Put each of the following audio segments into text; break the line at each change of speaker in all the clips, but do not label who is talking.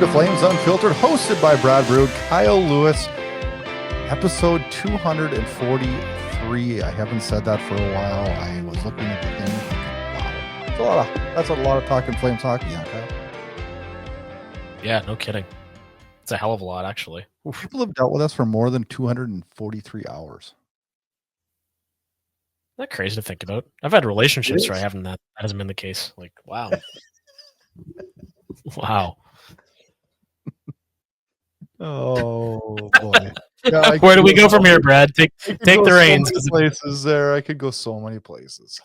to Flames Unfiltered, hosted by Burud, Kyle Lewis, episode 243. I haven't said that for a while. I was looking at the thing thinking, wow, that's a lot of talking Flames hockey, huh, Kyle?
Yeah, no kidding. It's a hell of a lot, actually.
Oof. People have dealt with us for more than 243 hours.
Isn't that crazy to think about? I've had relationships where that hasn't been the case. Like, wow. Wow.
Oh boy.
Yeah, where do we go from here, Brad? Take the reins.
So many places there. I could go so many places.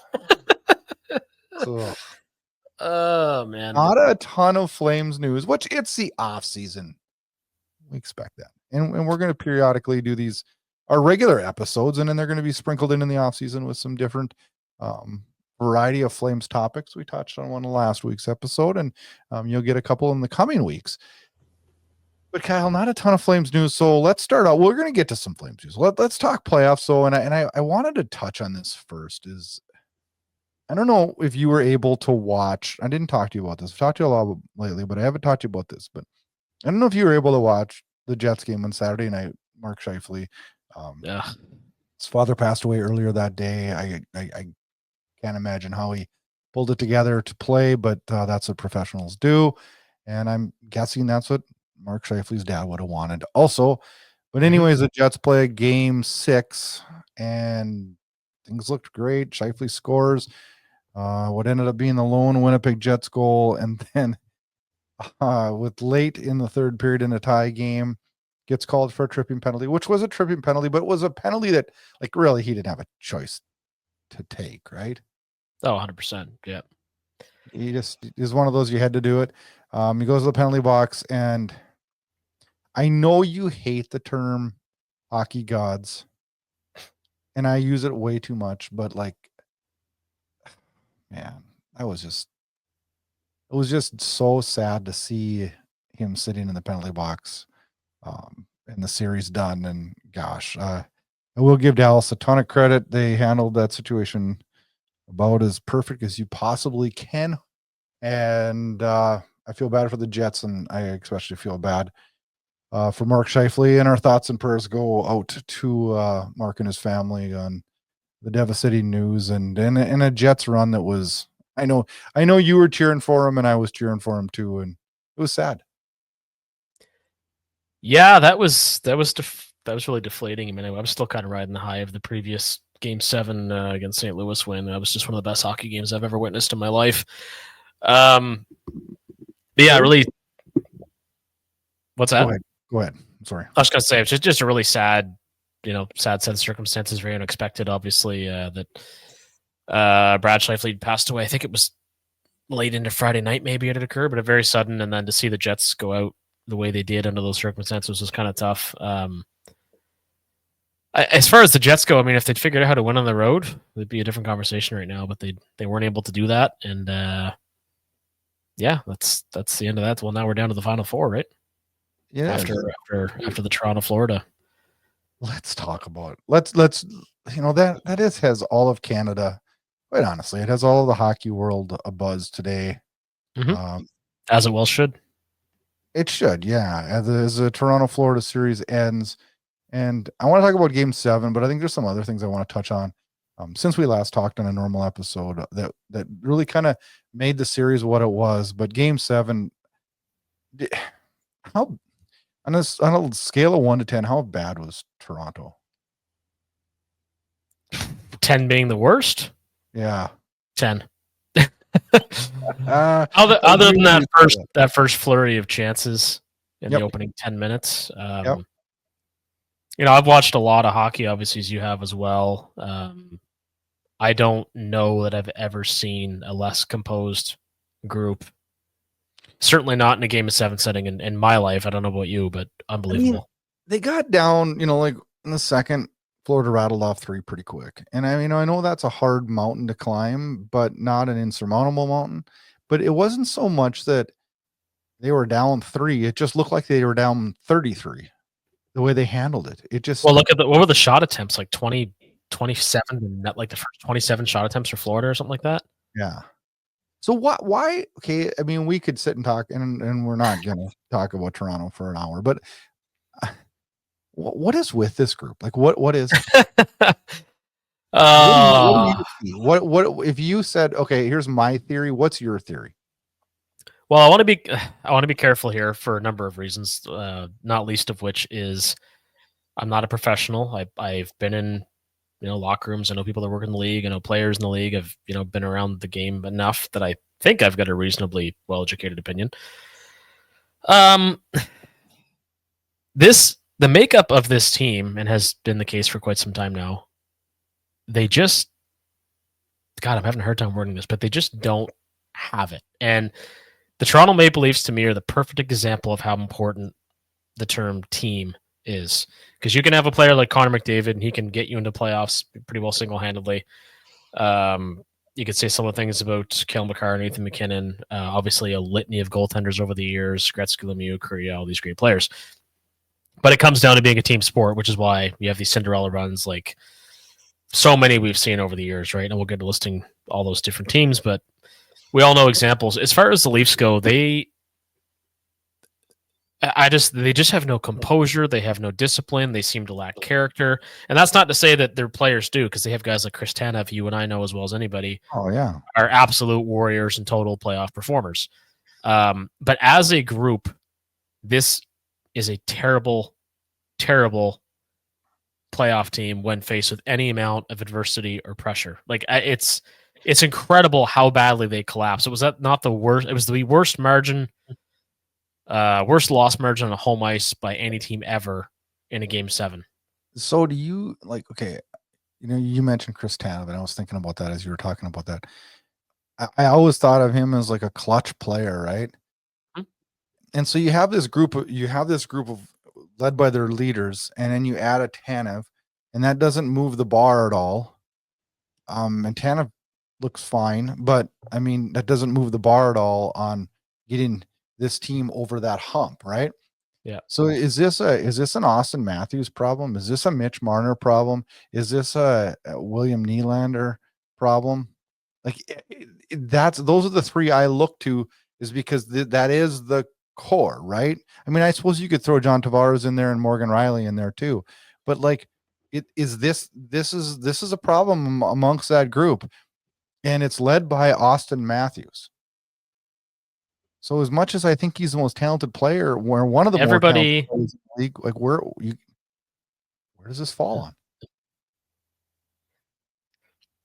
Oh man.
Not a ton of Flames news, which it's the off season. We expect that. And we're going to periodically do these our regular episodes, and then they're going to be sprinkled in the off season with some different variety of Flames topics. We touched on one last week's episode, and you'll get a couple in the coming weeks. But Kyle, not a ton of Flames news. So let's start out. We're going to get to some Flames news. Let's talk playoffs. So, and I wanted to touch on this first. I don't know if you were able to watch. I didn't talk to you about this. I've talked to you a lot lately, but I haven't talked to you about this. But I don't know if you were able to watch the Jets game on Saturday night. Mark Scheifele. His father passed away earlier that day. I can't imagine how he pulled it together to play, but that's what professionals do. And I'm guessing that's what Mark Scheifele's dad would have wanted also. But anyways, the Jets play game 6 and things looked great. Scheifele scores what ended up being the lone Winnipeg Jets goal. And then with late in the third period in a tie game, gets called for a tripping penalty, which was a tripping penalty, but it was a penalty that, like, really he didn't have a choice to take, right?
Oh, 100%. Yeah.
He just is one of those, you had to do it. He goes to the penalty box, and I know you hate the term hockey gods, and I use it way too much, but like, man, it was just so sad to see him sitting in the penalty box and the series done. And gosh, I will give Dallas a ton of credit. They handled that situation about as perfect as you possibly can. And I feel bad for the Jets, and I especially feel bad for Mark Scheifele. And our thoughts and prayers go out to Mark and his family on the devastating news and a Jets run that was, I know you were cheering for him, and I was cheering for him too, and it was sad.
Yeah, that was really deflating. I mean, I'm still kind of riding the high of the previous Game 7 against St. Louis win. That was just one of the best hockey games I've ever witnessed in my life. But yeah, really. What's that?
Go ahead. I'm sorry.
I was going to say it's just a really sad set of circumstances, very unexpected. Obviously, that Brad Scheifele passed away. I think it was late into Friday night, maybe it had occurred, but very sudden. And then to see the Jets go out the way they did under those circumstances was kind of tough. As far as the Jets go, I mean, if they'd figured out how to win on the road, it'd be a different conversation right now. But they weren't able to do that, and yeah, that's the end of that. Well, now we're down to the Final Four, right?
Yeah.
After the Toronto, Florida.
Let's talk about it. Let's that has all of Canada. Quite honestly, it has all of the hockey world abuzz today.
Mm-hmm. As it well should.
It should, yeah. As the Toronto Florida series ends, and I want to talk about Game 7, but I think there's some other things I want to touch on since we last talked on a normal episode that really kind of made the series what it was. But Game 7, how on a scale of 1 to 10, how bad was Toronto?
10 being the worst.
Yeah,
10.
Other
than that first flurry of chances in the opening 10 minutes, I've watched a lot of hockey, obviously, as you have as well. I don't know that I've ever seen a less composed group. Certainly not in a Game of 7 setting in my life. I don't know about you, but unbelievable.
I mean, they got down, like in the second, Florida rattled off 3 pretty quick. And I mean, I know that's a hard mountain to climb, but not an insurmountable mountain. But it wasn't so much that they were down 3. It just looked like they were down 33. The way they handled it. It just,
look at what were the shot attempts, like 20, 27, and like the first 27 shot attempts for Florida or something like that.
Yeah. So what? Why? Okay, I mean, we could sit and talk, and we're not going to talk about Toronto for an hour. But what is with this group? Like, what is it? What do you see? What if you said, okay, here's my theory? What's your theory?
Well, I want to be careful here for a number of reasons. Not least of which is I'm not a professional. I've been in locker rooms. I know people that work in the league. I know players in the league. I've been around the game enough that I think I've got a reasonably well educated opinion. The makeup of this team, and has been the case for quite some time now. I'm having a hard time wording this, but they just don't have it. And the Toronto Maple Leafs, to me, are the perfect example of how important the term team is. Because you can have a player like Connor McDavid, and he can get you into playoffs pretty well single-handedly. You could say some of the things about Cale Makar and Nathan McKinnon. Obviously, a litany of goaltenders over the years, Gretzky, Lemieux, Courier, all these great players. But it comes down to being a team sport, which is why you have these Cinderella runs like so many we've seen over the years, right? And we'll get to listing all those different teams, but we all know examples. As far as the Leafs go, they just have no composure. They have no discipline. They seem to lack character. And that's not to say that their players do, because they have guys like Chris Tanev, you and I know as well as anybody,
are
absolute warriors and total playoff performers. But as a group, this is a terrible, terrible playoff team when faced with any amount of adversity or pressure. Like it's incredible how badly they collapsed. It was not the worst. It was the worst margin. Worst loss margin on a home ice by any team ever in a Game 7.
So do you okay, you mentioned Chris Tanev, and I was thinking about that as you were talking about that. I always thought of him as like a clutch player, right? Mm-hmm. And so you have this group of led by their leaders, and then you add a Tanev, and that doesn't move the bar at all. And Tanev looks fine, but I mean, that doesn't move the bar at all on getting this team over that hump, right?
Yeah.
So is this an Austin Matthews problem? Is this a Mitch Marner problem? Is this a William Nylander problem? Like those are the three I look to, is because that is the core, right? I mean, I suppose you could throw John Tavares in there and Morgan Riley in there too, but like this is a problem amongst that group, and it's led by Austin Matthews. So as much as I think he's the most talented player, where one of the more talented players in the league, like where does this fall on?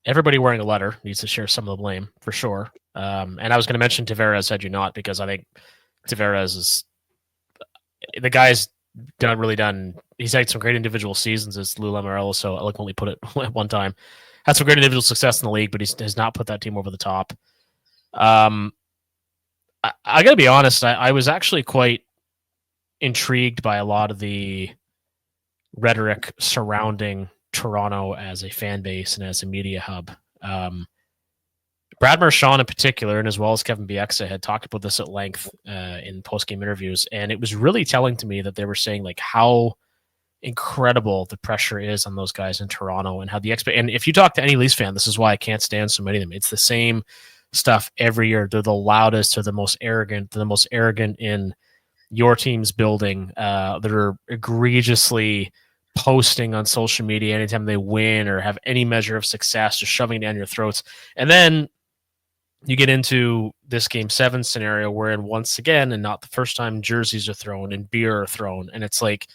Everybody wearing a letter needs to share some of the blame for sure. And I was going to mention Tavares had you not, because I think Tavares is the guy's done. He's had some great individual seasons, as Lou Lamoriello so eloquently put it at one time. Had some great individual success in the league, but he has not put that team over the top. I got to be honest, I was actually quite intrigued by a lot of the rhetoric surrounding Toronto as a fan base and as a media hub. Brad Marchand in particular, and as well as Kevin Bieksa, had talked about this at length in post-game interviews, and it was really telling to me that they were saying like how incredible the pressure is on those guys in Toronto, and how and if you talk to any Leafs fan, this is why I can't stand so many of them. It's the same stuff every year. They're the loudest, they're the most arrogant, in your team's building. That are egregiously posting on social media anytime they win or have any measure of success, just shoving it down your throats. And then you get into this Game 7 scenario wherein once again, and not the first time, jerseys are thrown and beer are thrown. And it's like,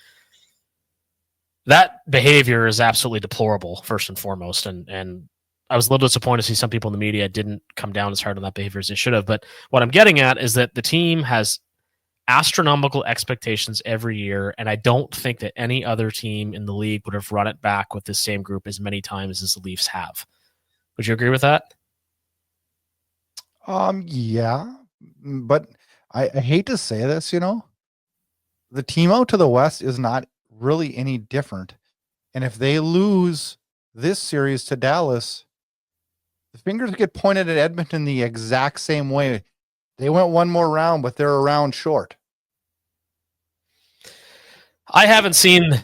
that behavior is absolutely deplorable, first and foremost. And I was a little disappointed to see some people in the media didn't come down as hard on that behavior as they should have. But what I'm getting at is that the team has astronomical expectations every year, and I don't think that any other team in the league would have run it back with this same group as many times as the Leafs have. Would you agree with that?
Yeah, but I hate to say this, the team out to the West is not really any different. And if they lose this series to Dallas, the fingers get pointed at Edmonton the exact same way. They went one more round, but they're a round short.
I haven't seen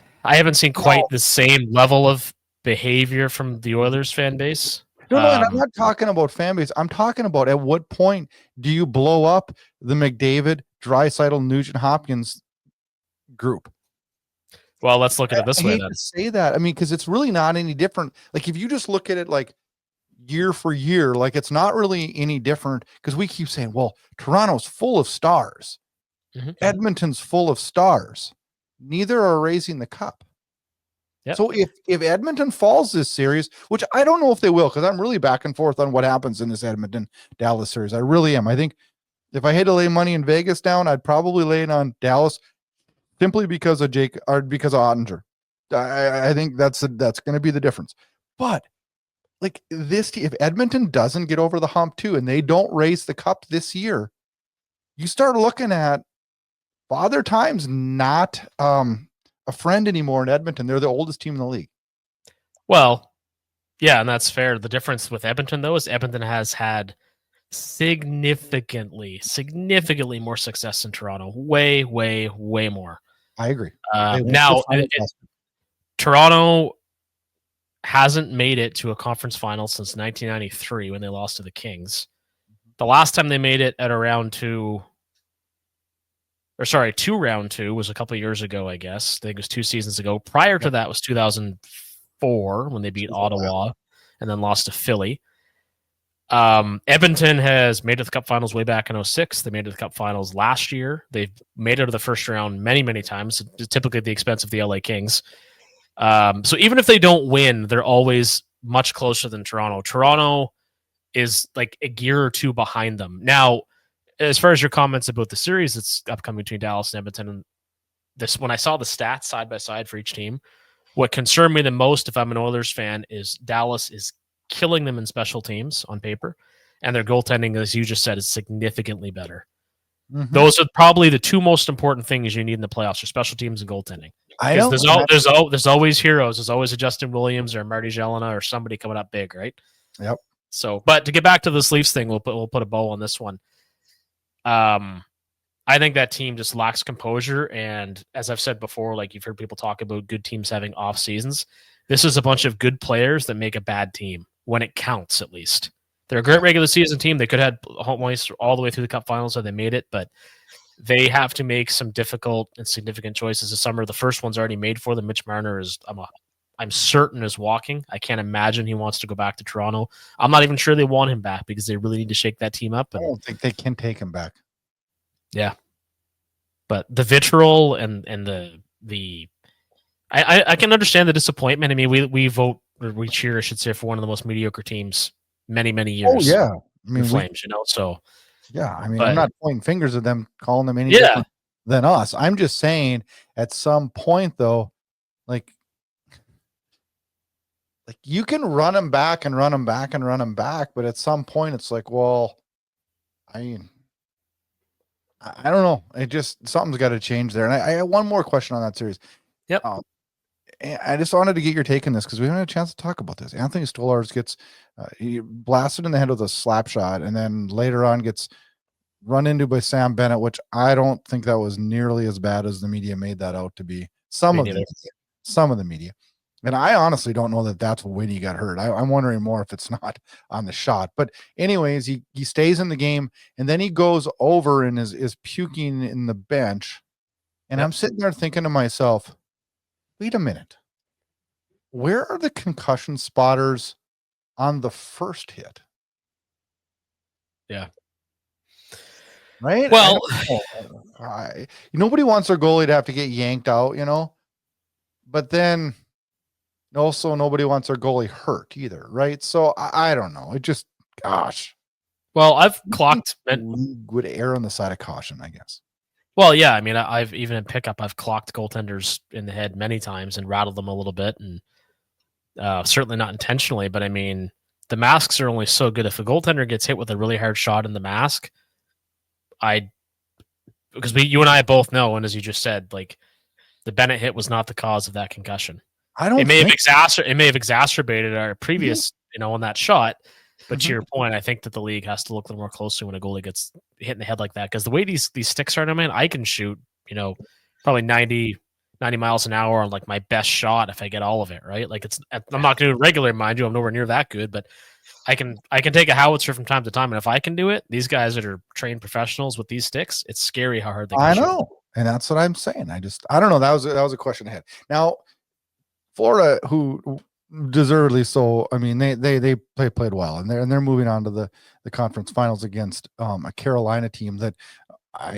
quite the same level of behavior from the Oilers fan base.
No, and I'm not talking about fan base. I'm talking about at what point do you blow up the McDavid, Draisaitl, Nugent Hopkins group?
Well, let's look at it this way
I hate
then.
to say that. I mean, because it's really not any different. Like if you just look at it like year for year, like it's not really any different because we keep saying, well, Toronto's full of stars. Edmonton's full of stars. Neither are raising the cup. Yep. So if Edmonton falls this series, which I don't know if they will, because I'm really back and forth on what happens in this Edmonton Dallas series. I really am. I think if I had to lay money in Vegas down, I'd probably lay it on Dallas simply because of Jake or because of Ottinger. I think that's going to be the difference. But like this, if Edmonton doesn't get over the hump too, and they don't raise the cup this year, you start looking at Father Time's not a friend anymore in Edmonton. They're the oldest team in the league.
Well, yeah, and that's fair. The difference with Edmonton, though, is Edmonton has had significantly more success than Toronto. Way more.
I agree.
Now, Toronto hasn't made it to a conference final since 1993 when they lost to the Kings. The last time they made it at a round two round two was a couple of years ago, I guess. I think it was 2 seasons ago. Prior to that was 2004 when they beat Ottawa and then lost to Philly. Edmonton has made it to the Cup Finals way back in 2006. They made it to the Cup Finals last year. They've made it to the first round many times, typically at the expense of the LA Kings. So even if they don't win, they're always much closer than Toronto. Toronto is like a gear or two behind them. Now, as far as your comments about the series that's upcoming between Dallas and Edmonton, and this, when I saw the stats side by side for each team, what concerned me the most, if I'm an Oilers fan, is Dallas is killing them in special teams on paper, and their goaltending, as you just said, is significantly better. Those are probably the two most important things you need in the playoffs: are special teams and goaltending.
I know
there's always heroes. There's always a Justin Williams or a Marty Jelena or somebody coming up big, right?
Yep.
So, but to get back to this Leafs thing, we'll put a bow on this one. I think that team just lacks composure, and as I've said before, like you've heard people talk about good teams having off seasons. This is a bunch of good players that make a bad team when it counts. At least they're a great regular season team. They could have home ice all the way through the Cup Finals, so they made it, but they have to make some difficult and significant choices this summer. The first one's already made for them. Mitch Marner is, I'm certain, is walking. I can't imagine he wants to go back to Toronto. I'm not even sure they want him back because they really need to shake that team up.
I don't think they can take him back.
Yeah, but the vitriol and the I can understand the disappointment. I mean, we cheer, I should say, for one of the most mediocre teams many years.
Oh yeah, I mean,
Flames, So
yeah, I mean, I'm not pointing fingers at them, calling them any different than us. I'm just saying, at some point, though, like you can run them back and run them back and run them back, but at some point, it's like, well, I mean, I don't know. It just, something's got to change there. And I have one more question on that series.
Yep.
I just wanted to get your take on this because we haven't had a chance to talk about this. Anthony Stolarz gets he blasted in the head with a slap shot, and then later on gets run into by Sam Bennett, which I don't think that was nearly as bad as the media made that out to be. Some of the media. And I honestly don't know that that's when he got hurt. I'm wondering more if it's not on the shot. But anyways, he stays in the game, and then he goes over and is puking in the bench. And I'm sitting there thinking to myself, wait a minute. Where are the concussion spotters on the first hit?
Yeah.
Right?
Well,
nobody wants their goalie to have to get yanked out, but then also nobody wants their goalie hurt either, right? So I don't know. It just, gosh.
Well, I've clocked.
Would err on the side of caution, I guess.
Well, yeah. I mean, I've even in pickup, I've clocked goaltenders in the head many times and rattled them a little bit, and certainly not intentionally. But I mean, the masks are only so good. If a goaltender gets hit with a really hard shot in the mask, because you and I both know, and as you just said, like the Bennett hit was not the cause of that concussion. It may have exacerbated our previous, on that shot. But to your point, I think that the league has to look a little more closely when a goalie gets hit in the head like that. Because the way these sticks are, man, I can shoot, probably 90 miles an hour on like my best shot if I get all of it, right? Like I'm not going to do it regular, mind you. I'm nowhere near that good, but I can take a howitzer from time to time, and if I can do it, these guys that are trained professionals with these sticks, it's scary how hard they can
I
shoot.
know, and that's what I'm saying. I don't know. That was a question ahead. Now, Florida, who deservedly so, I mean, they played well, and they're moving on to the conference finals against a Carolina team that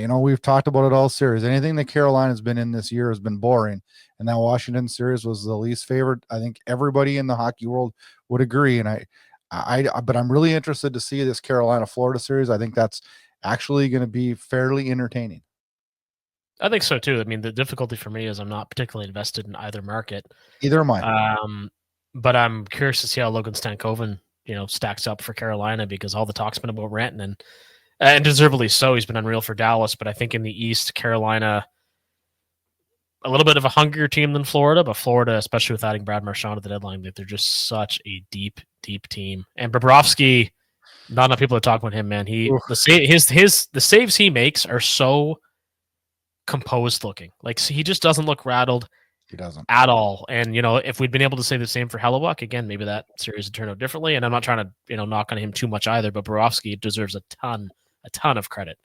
we've talked about it all series. Anything that Carolina's been in this year has been boring, and that Washington series was the least favorite. I think everybody in the hockey world would agree, and but I'm really interested to see this Carolina Florida series. I think that's actually going to be fairly entertaining.
I think so too. I mean, the difficulty for me is I'm not particularly invested in either market.
Either am I.
But I'm curious to see how Logan Stankoven, stacks up for Carolina, because all the talk's been about Rantanen, and deservedly so. He's been unreal for Dallas, but I think in the East, Carolina, a little bit of a hungrier team than Florida, but Florida, especially with adding Brad Marchand at the deadline, they're just such a deep, deep team. And Bobrovsky, not enough people are talking about him, man. The saves he makes are so composed looking. Like, he just doesn't look rattled.
He doesn't
at all. And if we'd been able to say the same for Hellebuck, again, maybe that series would turn out differently. And I'm not trying to knock on him too much either, but Bobrovsky deserves a ton of credit.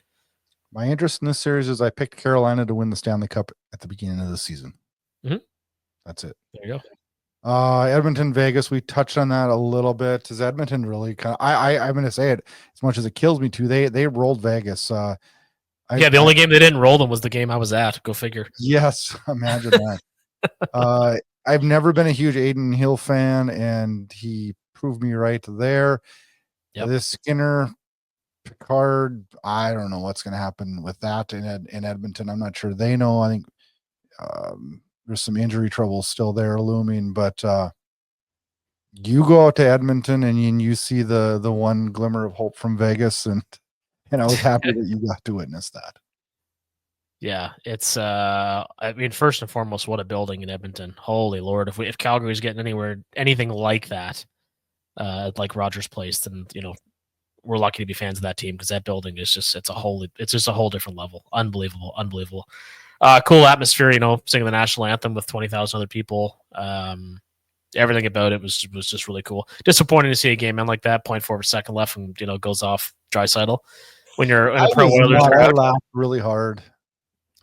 My interest in this series is I picked Carolina to win the Stanley Cup at the beginning of the season.
Mm-hmm.
That's it.
There you go.
Edmonton, Vegas, we touched on that a little bit. Is Edmonton really kind of, I'm going to say it as much as it kills me too. They rolled Vegas. The
only game they didn't roll them was the game I was at. Go figure.
Yes. Imagine that. I've never been a huge Aiden Hill fan, and he proved me right there. Yep. This Skinner, Picard, I don't know what's going to happen with that in Edmonton. I'm not sure they know. I think there's some injury trouble still there looming, but you go out to Edmonton and you see the one glimmer of hope from Vegas, and I was happy that you got to witness that.
Yeah, it's I mean, first and foremost, what a building in Edmonton. Holy Lord, if Calgary's getting anything like that, like Rogers Place, then we're lucky to be fans of that team, because that building is just it's just a whole different level. Unbelievable. Cool atmosphere, singing the national anthem with 20,000 other people. Everything about it was just really cool. Disappointing to see a game end like that, 0.4 second left, and goes off Draisaitl. When you're in a pro Oilers,
I laughed really hard.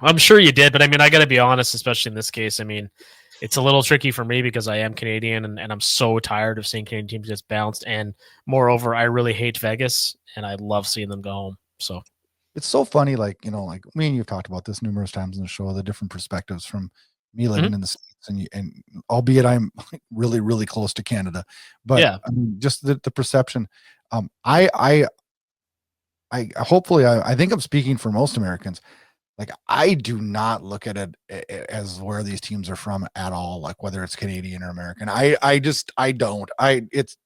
I'm sure you did, but I mean, I got to be honest, especially in this case. I mean, it's a little tricky for me because I am Canadian, and I'm so tired of seeing Canadian teams get bounced. And moreover, I really hate Vegas, and I love seeing them go home. So
it's so funny, like me and you've talked about this numerous times in the show, the different perspectives from me living in the States, and albeit I'm really, really close to Canada, but yeah, I mean, just the perception. I hopefully I think I'm speaking for most Americans. Like, I do not look at it as where these teams are from at all, like whether it's Canadian or American. I don't. It's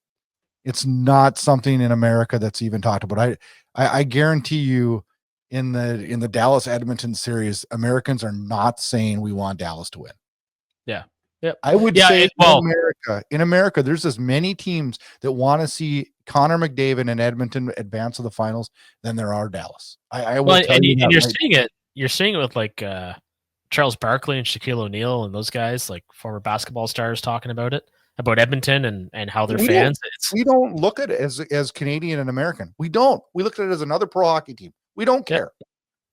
not something in America that's even talked about. I guarantee you, in the Dallas Edmonton series, Americans are not saying we want Dallas to win.
Yeah. Yep.
I would say in America, there's as many teams that want to see Connor McDavid and Edmonton advance to the finals than there are Dallas. I will tell you that.
And you're seeing it. You're seeing it with like Charles Barkley and Shaquille O'Neal and those guys, like former basketball stars, talking about Edmonton and how they're fans.
We don't look at it as Canadian and American. We don't. We look at it as another pro hockey team. We don't care.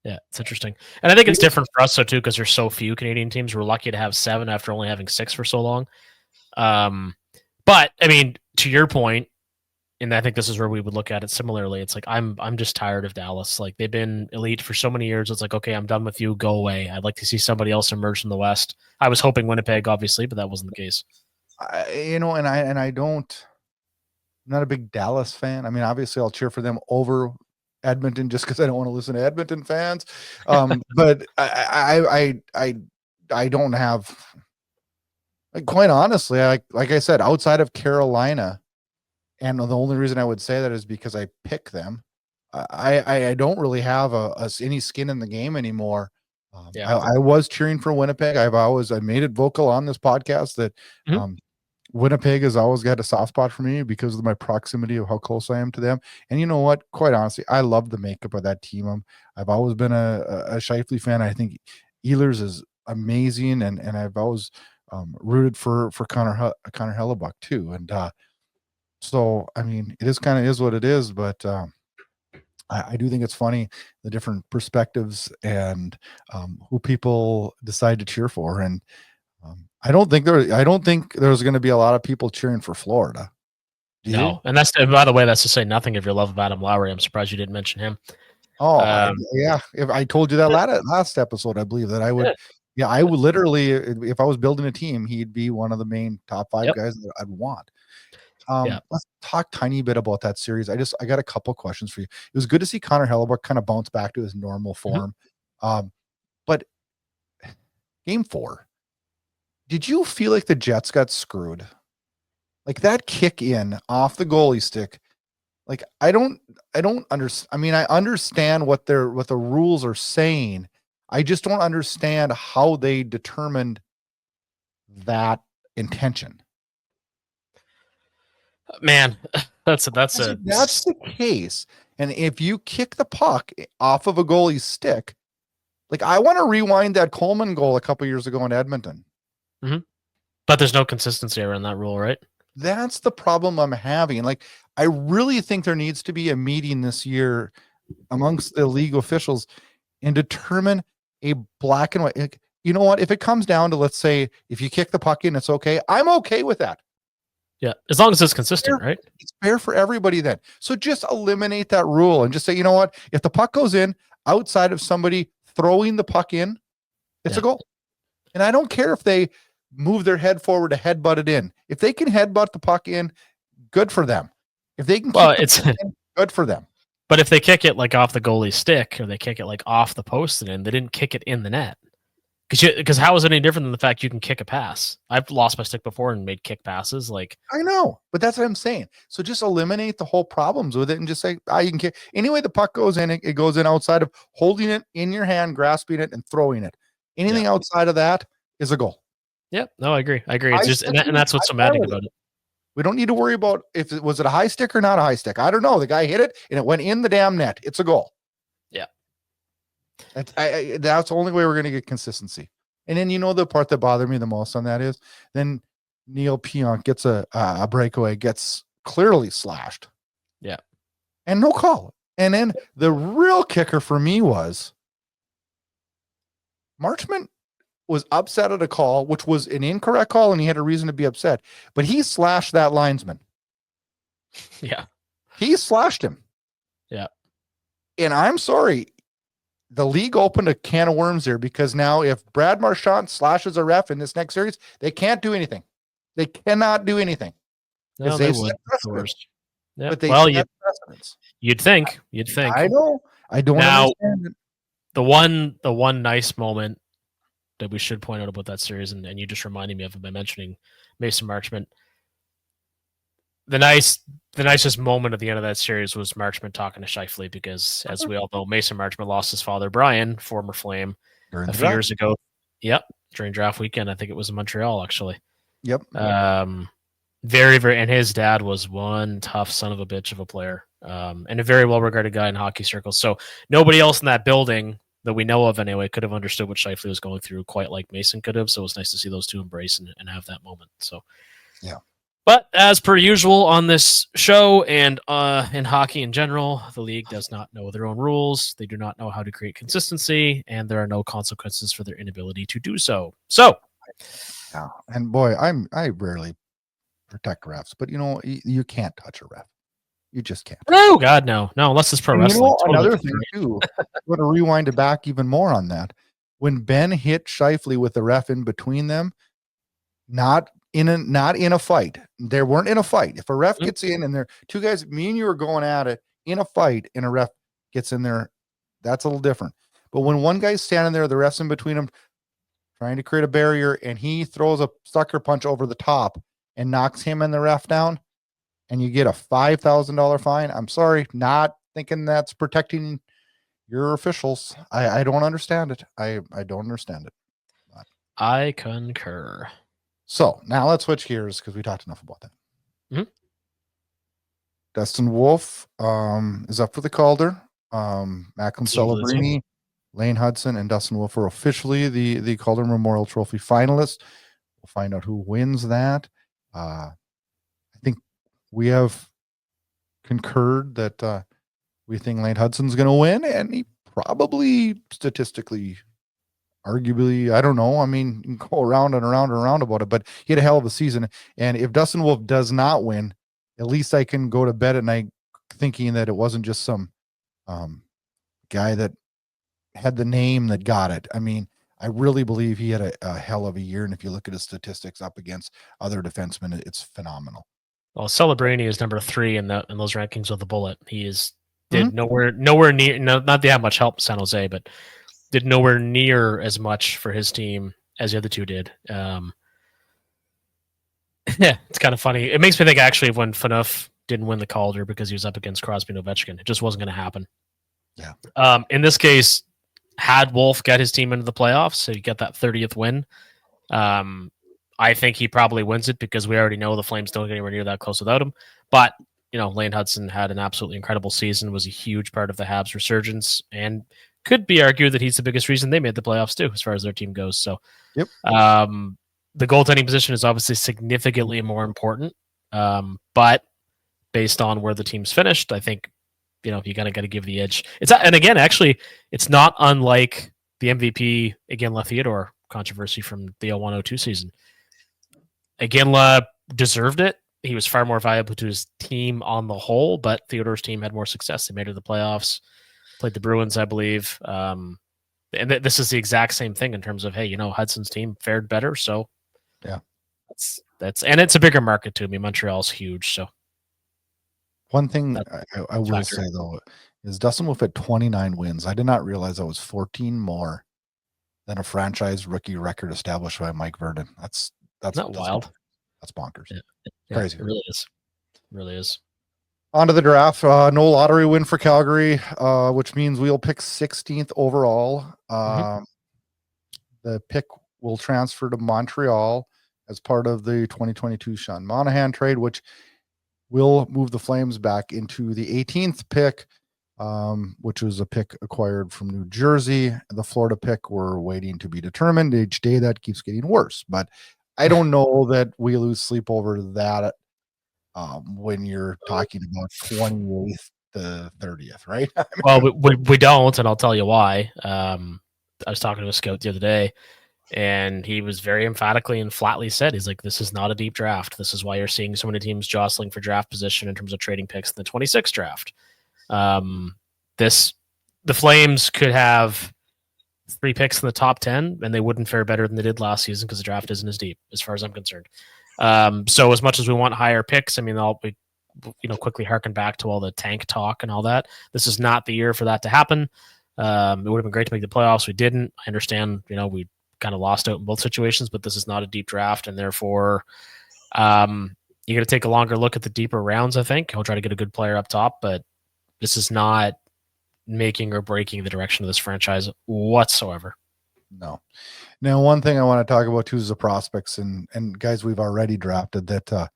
Yeah, it's interesting. And I think it's different for us, too, because there's so few Canadian teams. We're lucky to have 7 after only having 6 for so long. But, I mean, to your point, and I think this is where we would look at it similarly. It's like, I'm just tired of Dallas. Like, they've been elite for so many years. It's like, okay, I'm done with you. Go away. I'd like to see somebody else emerge from the West. I was hoping Winnipeg, obviously, but that wasn't the case.
I'm not a big Dallas fan. I mean, obviously, I'll cheer for them over Edmonton just because I don't want to listen to Edmonton fans. But I don't have, like, quite honestly, like I said, outside of Carolina. And the only reason I would say that is because I pick them. I don't really have any skin in the game anymore. I was cheering for Winnipeg. I made it vocal on this podcast that Winnipeg has always got a soft spot for me because of my proximity of how close I am to them. And you know what? Quite honestly, I love the makeup of that team. I've always been a Scheifele fan. I think Ehlers is amazing, and I've always rooted for Connor Hellebuck too. And So, I mean, it is kind of is what it is, but I do think it's funny the different perspectives and who people decide to cheer for. And I don't think there's going to be a lot of people cheering for Florida. Do you?
No, and by the way, that's to say nothing of your love of Adam Lowry. I'm surprised you didn't mention him.
Oh, yeah. If I told you that last episode, I believe that I would. Yeah, I would literally, if I was building a team, he'd be one of the main top 5 guys that I'd want. Let's talk tiny bit about that series. I got a couple questions for you. It was good to see Connor Hellebuck kind of bounce back to his normal form. But game 4, did you feel like the Jets got screwed? Like that kick in off the goalie stick. Like I don't understand. I mean, I understand what the rules are saying. I just don't understand how they determined that intention.
Man, that's
the case. And if you kick the puck off of a goalie's stick, like I want to rewind that Coleman goal a couple years ago in Edmonton.
But there's no consistency around that rule, right?
That's the problem I'm having. Like, I really think there needs to be a meeting this year amongst the league officials and determine a black and white. Like, you know what? If it comes down to, let's say, if you kick the puck in, it's okay. I'm okay with that.
Yeah, as long as it's consistent, right?
It's fair for everybody then. So just eliminate that rule and just say, you know what? If the puck goes in outside of somebody throwing the puck in, it's a goal. And I don't care if they move their head forward to headbutt it in. If they can headbutt the puck in, good for them. If they can, good for them.
But if they kick it like off the goalie's stick or they kick it like off the post and they didn't kick it in the net. Because how is it any different than the fact you can kick a pass? I've lost my stick before and made kick passes. Like
I know, but that's what I'm saying. So just eliminate the whole problems with it and just say, you can kick. Anyway, the puck goes in, it goes in outside of holding it in your hand, grasping it, and throwing it. Anything outside of that is a goal.
Yep. No, I agree. It's just, and that's what's so maddening about it.
We don't need to worry about if it was a high stick or not a high stick. I don't know. The guy hit it and it went in the damn net. It's a goal.
Yeah.
That's the only way we're going to get consistency. And then, the part that bothered me the most on that is then Neil Pionk gets a breakaway, gets clearly slashed.
Yeah.
And no call. And then the real kicker for me was Marchment was upset at a call, which was an incorrect call, and he had a reason to be upset. But he slashed that linesman.
Yeah.
He slashed him.
Yeah.
And I'm sorry. The league opened a can of worms there because now if Brad Marchand slashes a ref in this next series, they can't do anything. They cannot do anything.
No, they would.
Yeah. But
you'd think.
I know. I don't understand it.
The one nice moment that we should point out about that series, and you just reminded me of it by mentioning Mason Marchment. The nicest moment at the end of that series was Marchment talking to Scheifele because, as we all know, Mason Marchment lost his father, Brian, former Flame, a few years ago. Yep, during draft weekend. I think it was in Montreal, actually.
Yep.
Very, very, and his dad was one tough son of a bitch of a player, and a very well-regarded guy in hockey circles. So nobody else in that building that we know of anyway could have understood what Scheifele was going through quite like Mason could have. So it was nice to see those two embrace and have that moment. So,
yeah.
But as per usual on this show and in hockey in general, the league does not know their own rules. They do not know how to create consistency, and there are no consequences for their inability to do so. So,
yeah. And boy, I rarely protect refs, but you can't touch a ref. You just can't.
Oh God, no, unless it's pro wrestling.
Another thing too. I'm going to rewind it back even more on that. When Ben hit Scheifele with the ref in between them, not in a fight. They weren't in a fight. If a ref gets in and there two guys, me and you are going at it in a fight, and a ref gets in there, that's a little different. But when one guy's standing there, the ref's in between them, trying to create a barrier, and he throws a sucker punch over the top and knocks him and the ref down, and you get a $5,000 fine. I'm sorry, not thinking that's protecting your officials. I don't understand it. I don't understand it.
But I concur.
So now let's switch gears because we talked enough about that.
Mm-hmm.
Dustin Wolf is up for the Calder. Macklin Celebrini, Lane Hudson, and Dustin Wolf are officially the Calder Memorial Trophy finalists. We'll find out who wins that. I think we have concurred that we think Lane Hudson's going to win, and he probably statistically, arguably, I don't know. I mean, you can go around and around and around about it, but he had a hell of a season. And if Dustin Wolf does not win, at least I can go to bed at night thinking that it wasn't just some guy that had the name that got it. I mean, I really believe he had a hell of a year. And if you look at his statistics up against other defensemen, it's phenomenal.
Well, Celebrini is number 3 in those rankings with the Bullet. He did nowhere near, not that they have much help San Jose, but did nowhere near as much for his team as the other two did. Yeah, it's kind of funny. It makes me think actually of when Phaneuf didn't win the Calder because he was up against Crosby and Ovechkin. It just wasn't going to happen.
Yeah.
In this case, had Wolf get his team into the playoffs, so you get that 30th win, I think he probably wins it because we already know the Flames don't get anywhere near that close without him. But, Lane Hudson had an absolutely incredible season, was a huge part of the Habs resurgence, and could be argued that he's the biggest reason they made the playoffs too, as far as their team goes. So,
yep.
The goaltending position is obviously significantly more important. But based on where the team's finished, I think, you got to give the edge. And again, actually, it's not unlike the MVP Iginla Theodore controversy from the 01-02 season. Iginla deserved it. He was far more valuable to his team on the whole, but Theodore's team had more success. They made it to the playoffs, played the Bruins, I believe. And this is the exact same thing in terms of, hey, Hudson's team fared better. So
yeah,
that's and it's a bigger market too. I mean, Montreal's huge. So
one thing I will say though is Dustin Wolf at 29 wins. I did not realize that was 14 more than a franchise rookie record established by Mike Verdon. That's
not wild.
That's bonkers.
Yeah,
crazy.
It really is. It really is.
On to the draft. No lottery win for Calgary, which means we'll pick 16th overall. The pick will transfer to Montreal as part of the 2022 Sean Monahan trade, which will move the Flames back into the 18th pick, which was a pick acquired from New Jersey. The Florida pick we're waiting to be determined. Each day that keeps getting worse, but I don't know that we lose sleep over that when you're talking about 28th to 30th, right? I mean,
well, we don't, and I'll tell you why. I was talking to a scout the other day, and he was very emphatically and flatly said, he's like, this is not a deep draft. This is why you're seeing so many teams jostling for draft position in terms of trading picks in the 26th draft. The Flames could have 3 picks in the top 10, and they wouldn't fare better than they did last season because the draft isn't as deep, as far as I'm concerned. So as much as we want higher picks, I mean, we quickly harken back to all the tank talk and all that. This is not the year for that to happen. It would have been great to make the playoffs. We didn't. I understand, we kind of lost out in both situations, but this is not a deep draft, and therefore you got to take a longer look at the deeper rounds, I think. He'll try to get a good player up top, but this is not making or breaking the direction of this franchise whatsoever.
No. Now, one thing I want to talk about too is the prospects and guys we've already drafted that are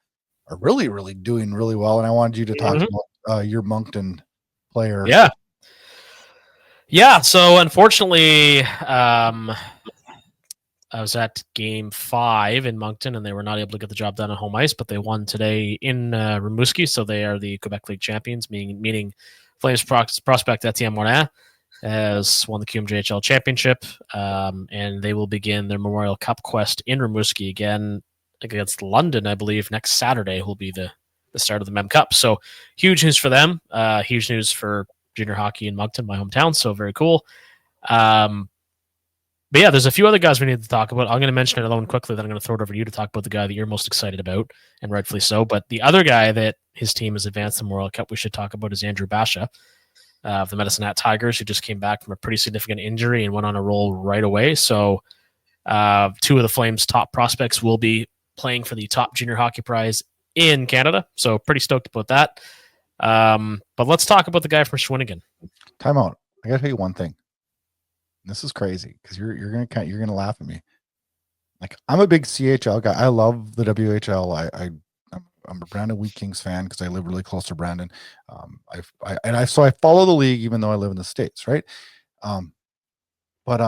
really, really doing really well. And I wanted you to talk about your Moncton player.
Yeah. Yeah. So unfortunately, I was at game 5 in Moncton, and they were not able to get the job done on home ice, but they won today in Rimouski. So they are the Quebec League champions, meaning Flames prospect Etienne Morin has won the QMJHL championship, and they will begin their Memorial Cup quest in Rimouski again against London, I believe. Next Saturday will be the start of the Mem Cup. So huge news for them. Huge news for junior hockey in Moncton, my hometown. So very cool. But yeah, there's a few other guys we need to talk about. I'm going to mention another one quickly, then I'm going to throw it over to you to talk about the guy that you're most excited about, and rightfully so. But the other guy that his team has advanced the Memorial Cup we should talk about is Andrew Basha of the Medicine Hat Tigers, who just came back from a pretty significant injury and went on a roll right away. So 2 of the Flames' top prospects will be playing for the top junior hockey prize in Canada. So pretty stoked about that. But let's talk about the guy from Shawinigan.
Time out. I got to tell you one thing. This is crazy because you're gonna laugh at me. Like, I'm a big CHL guy. I love the WHL. I'm a Brandon Wheat Kings fan because I live really close to Brandon. So I follow the league even though I live in the States, right? But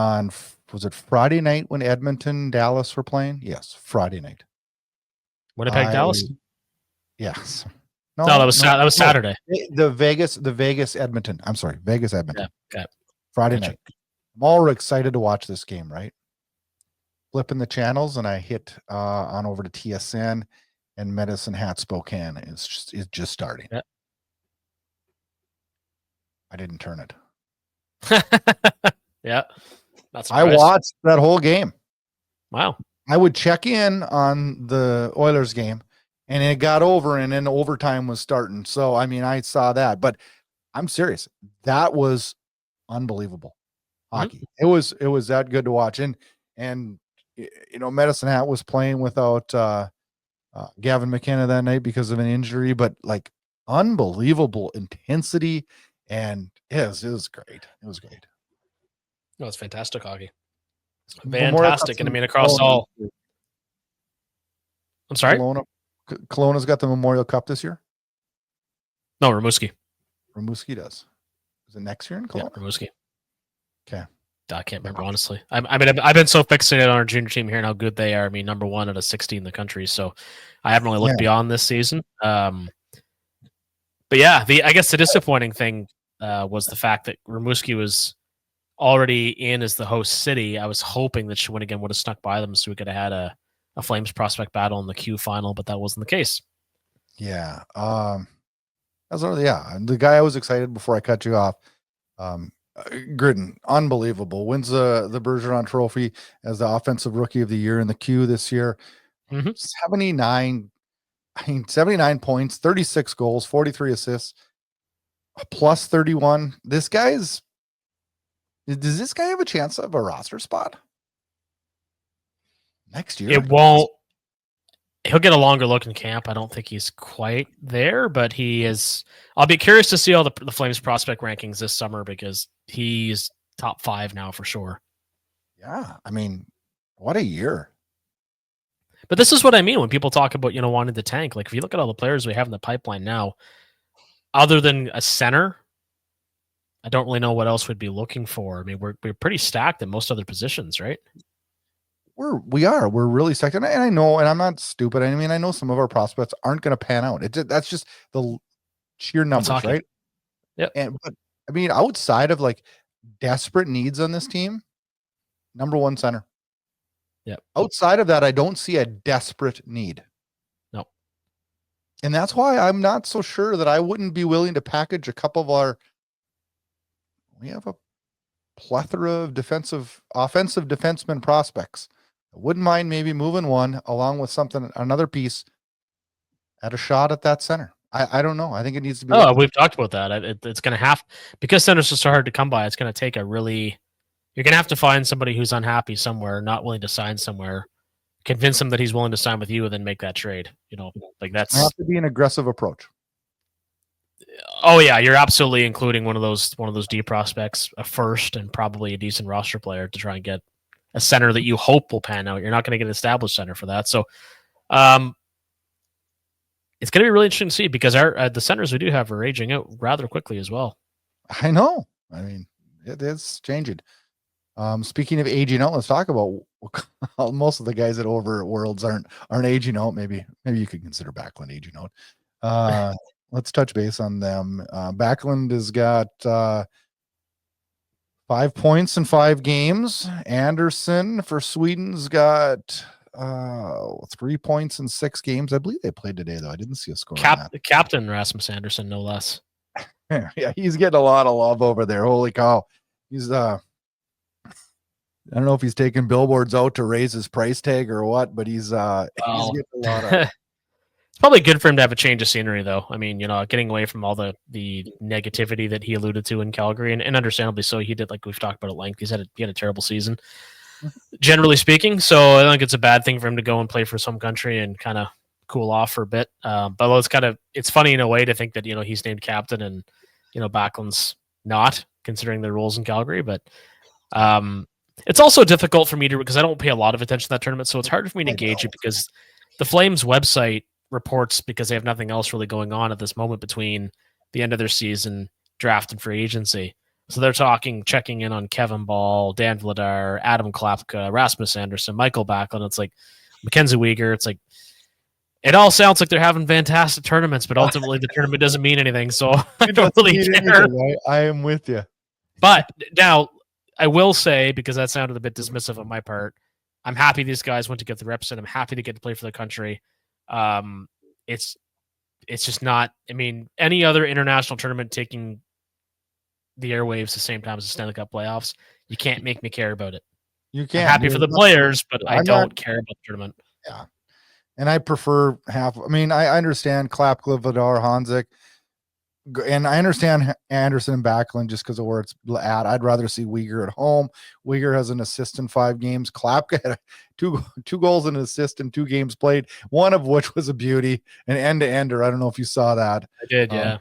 was it Friday night when Edmonton, Dallas were playing? Yes, Friday night.
Winnipeg, Dallas?
Yes.
No, that was Saturday.
The Vegas Edmonton. I'm sorry, Vegas Edmonton.
Yeah, okay.
Friday night. I'm all excited to watch this game, right? Flipping the channels, and I hit on over to TSN, and Medicine Hat Spokane is just starting.
Yeah.
I didn't turn it.
Yeah.
I watched that whole game.
Wow.
I would check in on the Oilers game, and it got over, and then overtime was starting. So, I mean, I saw that, but I'm serious. That was unbelievable hockey. Mm-hmm. It was that good to watch. And you know, Medicine Hat was playing without Gavin McKenna that night because of an injury, but like unbelievable intensity, and it was great. It was great.
No, it's fantastic hockey. Fantastic. And I mean, across all. I'm sorry?
Kelowna's got the Memorial Cup this year?
No, Rimouski.
Rimouski does. Is it next year in Kelowna?
Yeah, Rimouski.
Okay.
I can't remember, honestly. I mean, I've been so fixated on our junior team here and how good they are. I mean, number 1 out of 60 in the country. So I haven't really looked beyond this season. But yeah, I guess the disappointing thing was the fact that Rimouski was already in as the host city. I was hoping that Shawinigan would have snuck by them so we could have had a Flames prospect battle in the Q final, but that wasn't the case.
Yeah. The guy I was excited before I cut you off. Gridden, unbelievable. Wins the Bergeron Trophy as the offensive rookie of the year in the Q this year.
Mm-hmm.
79 points, 36 goals, 43 assists, plus 31. Does this guy have a chance of a roster spot next year?
It won't. He'll get a longer look in camp. I don't think he's quite there, but he is. I'll be curious to see all the Flames prospect rankings this summer because he's top 5 now for sure.
Yeah, I mean, what a year.
But this is what I mean when people talk about, wanting the tank. Like, if you look at all the players we have in the pipeline now, other than a center, I don't really know what else we'd be looking for. I mean, we're pretty stacked in most other positions, right? We're
really stacked. And I know, and I'm not stupid. I mean, I know some of our prospects aren't going to pan out. That's just the sheer numbers, right?
Yeah.
But I mean, outside of like desperate needs on this team, number 1 center.
Yeah.
Outside of that, I don't see a desperate need.
No.
And that's why I'm not so sure that I wouldn't be willing to package a couple of we have a plethora of offensive defenseman prospects. I wouldn't mind maybe moving one along with another piece at a shot at that center. I don't know. I think it needs to be.
We've talked about that. It's going to have, because centers are so hard to come by. It's going to take you're going to have to find somebody who's unhappy somewhere, not willing to sign somewhere, convince him that he's willing to sign with you, and then make that trade. Like that's
have to be an aggressive approach.
Oh yeah, you're absolutely including one of those D prospects, a first and probably a decent roster player to try and get a center that you hope will pan out. You're not going to get an established center for that. So, it's going to be really interesting to see because the centers we do have are aging out rather quickly as well.
I know. I mean, it is changing. Speaking of aging out, let's talk about most of the guys at Over Worlds aren't aging out. Maybe you could consider Backlund aging out. Let's touch base on them. Backlund has got 5 points in 5 games. Anderson for Sweden's got 3 points in 6 games. I believe they played today, though. I didn't see a score.
Captain Rasmus Anderson, no less.
Yeah, he's getting a lot of love over there. Holy cow. He's I don't know if he's taking billboards out to raise his price tag or what, but he's getting a lot of.
It's probably good for him to have a change of scenery, though. I mean, getting away from all the negativity that he alluded to in Calgary, and understandably so. He did, like we've talked about at length. He had a terrible season, generally speaking. So I think it's a bad thing for him to go and play for some country and kind of cool off for a bit. But it's funny in a way to think that he's named captain and Backlund's not, considering their roles in Calgary. But it's also difficult for me because I don't pay a lot of attention to that tournament, so it's hard for me to gauge it because the Flames website reports because they have nothing else really going on at this moment between the end of their season, draft, and free agency. So they're checking in on Kevin Ball, Dan Vladar, Adam Klapka, Rasmus Anderson, Michael Backlund. It's like Mackenzie Weegar. It's like It all sounds like they're having fantastic tournaments, but ultimately the tournament doesn't mean anything. So I don't really care.
I am with you.
But now I will say, because that sounded a bit dismissive on my part, I'm happy these guys went to get the reps in. I'm happy to get to play for the country. It's just not. I mean, any other international tournament taking the airwaves the same time as the Stanley Cup playoffs, you can't make me care about it.
You can't.
I'm happy for the players, but I don't care about the tournament.
Yeah. And I prefer half. I mean, I understand Klapka, Vladar, Hanzik, and I understand Anderson and Backlund just because of where it's at. I'd rather see Uyghur at home. Uyghur has an assist in 5 games. Klapka had two goals and an assist in 2 games played, one of which was a beauty, an end-to-ender. I don't know if you saw that.
I did, yeah.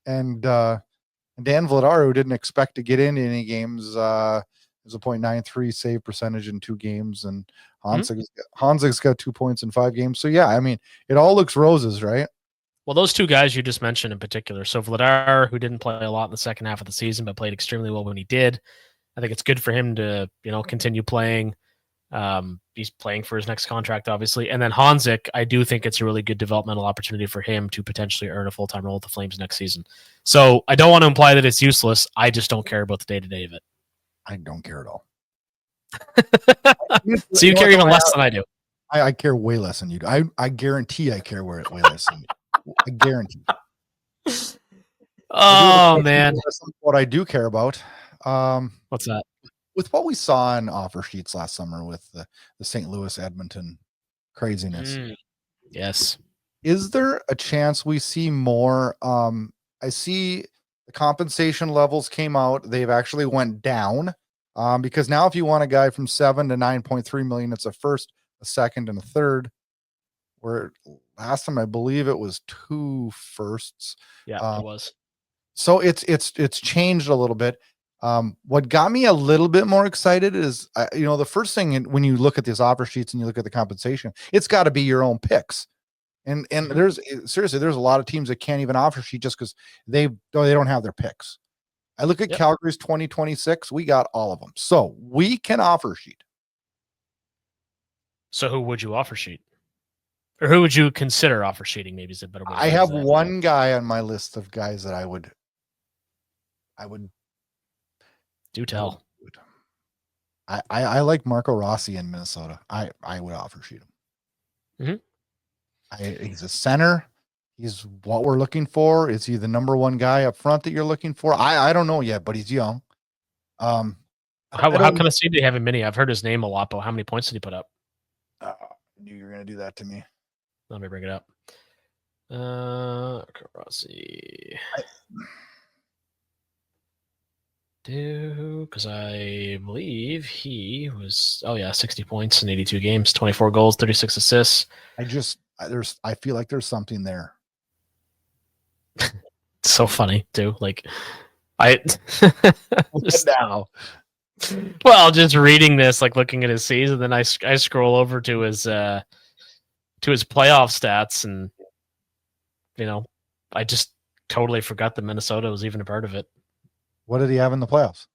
And Dan Vladar, who didn't expect to get in any games, there's a .93 save percentage in 2 games, and Hanzig's got 2 points in 5 games. So yeah, I mean, it all looks roses, right?
Well, those 2 guys you just mentioned in particular. So Vladar, who didn't play a lot in the second half of the season, but played extremely well when he did. I think it's good for him to, continue playing. He's playing for his next contract, obviously. And then Hanzik, I do think it's a really good developmental opportunity for him to potentially earn a full-time role with the Flames next season. So I don't want to imply that it's useless. I just don't care about the day-to-day of it.
I don't care at all.
So you care even less than I do.
I care way less than you do. I guarantee I care way less than you. I guarantee.
Oh, man.
What I do care about.
What's that?
With what we saw in offer sheets last summer with the St. Louis Edmonton craziness.
Yes.
Is there a chance we see more? I see the compensation levels came out. They've actually went down because now if you want a guy from 7 to 9.3 million, it's a first, a second, and a third. Where last time I believe it was 2 firsts.
Yeah, it was.
So it's changed a little bit. What got me a little bit more excited is, the first thing when you look at these offer sheets and you look at the compensation, it's got to be your own picks. And there's a lot of teams that can't even offer sheet just because they don't have their picks. I look at Calgary's 2026, we got all of them. So we can offer sheet.
So who would you offer sheet? Or who would you consider offer sheeting? Maybe is a better way.
I have one guy on my list of guys that I would
do tell.
I like Marco Rossi in Minnesota. I would offer sheet him. He's a center. He's what we're looking for. Is he the number 1 guy up front that you're looking for? I don't know yet, but he's young.
How can I see do you have a mini? I've heard his name a lot, but how many points did he put up?
I knew you were going to do that to me.
Let me bring it up. Rossi. Because I believe he was 60 points in 82 games, 24 goals, 36 assists.
I feel like there's something there.
It's so funny too. Like
now.
Well, just reading this, like looking at his season, then I scroll over to his playoff stats, and I just totally forgot that Minnesota was even a part of it.
What did he have in the playoffs?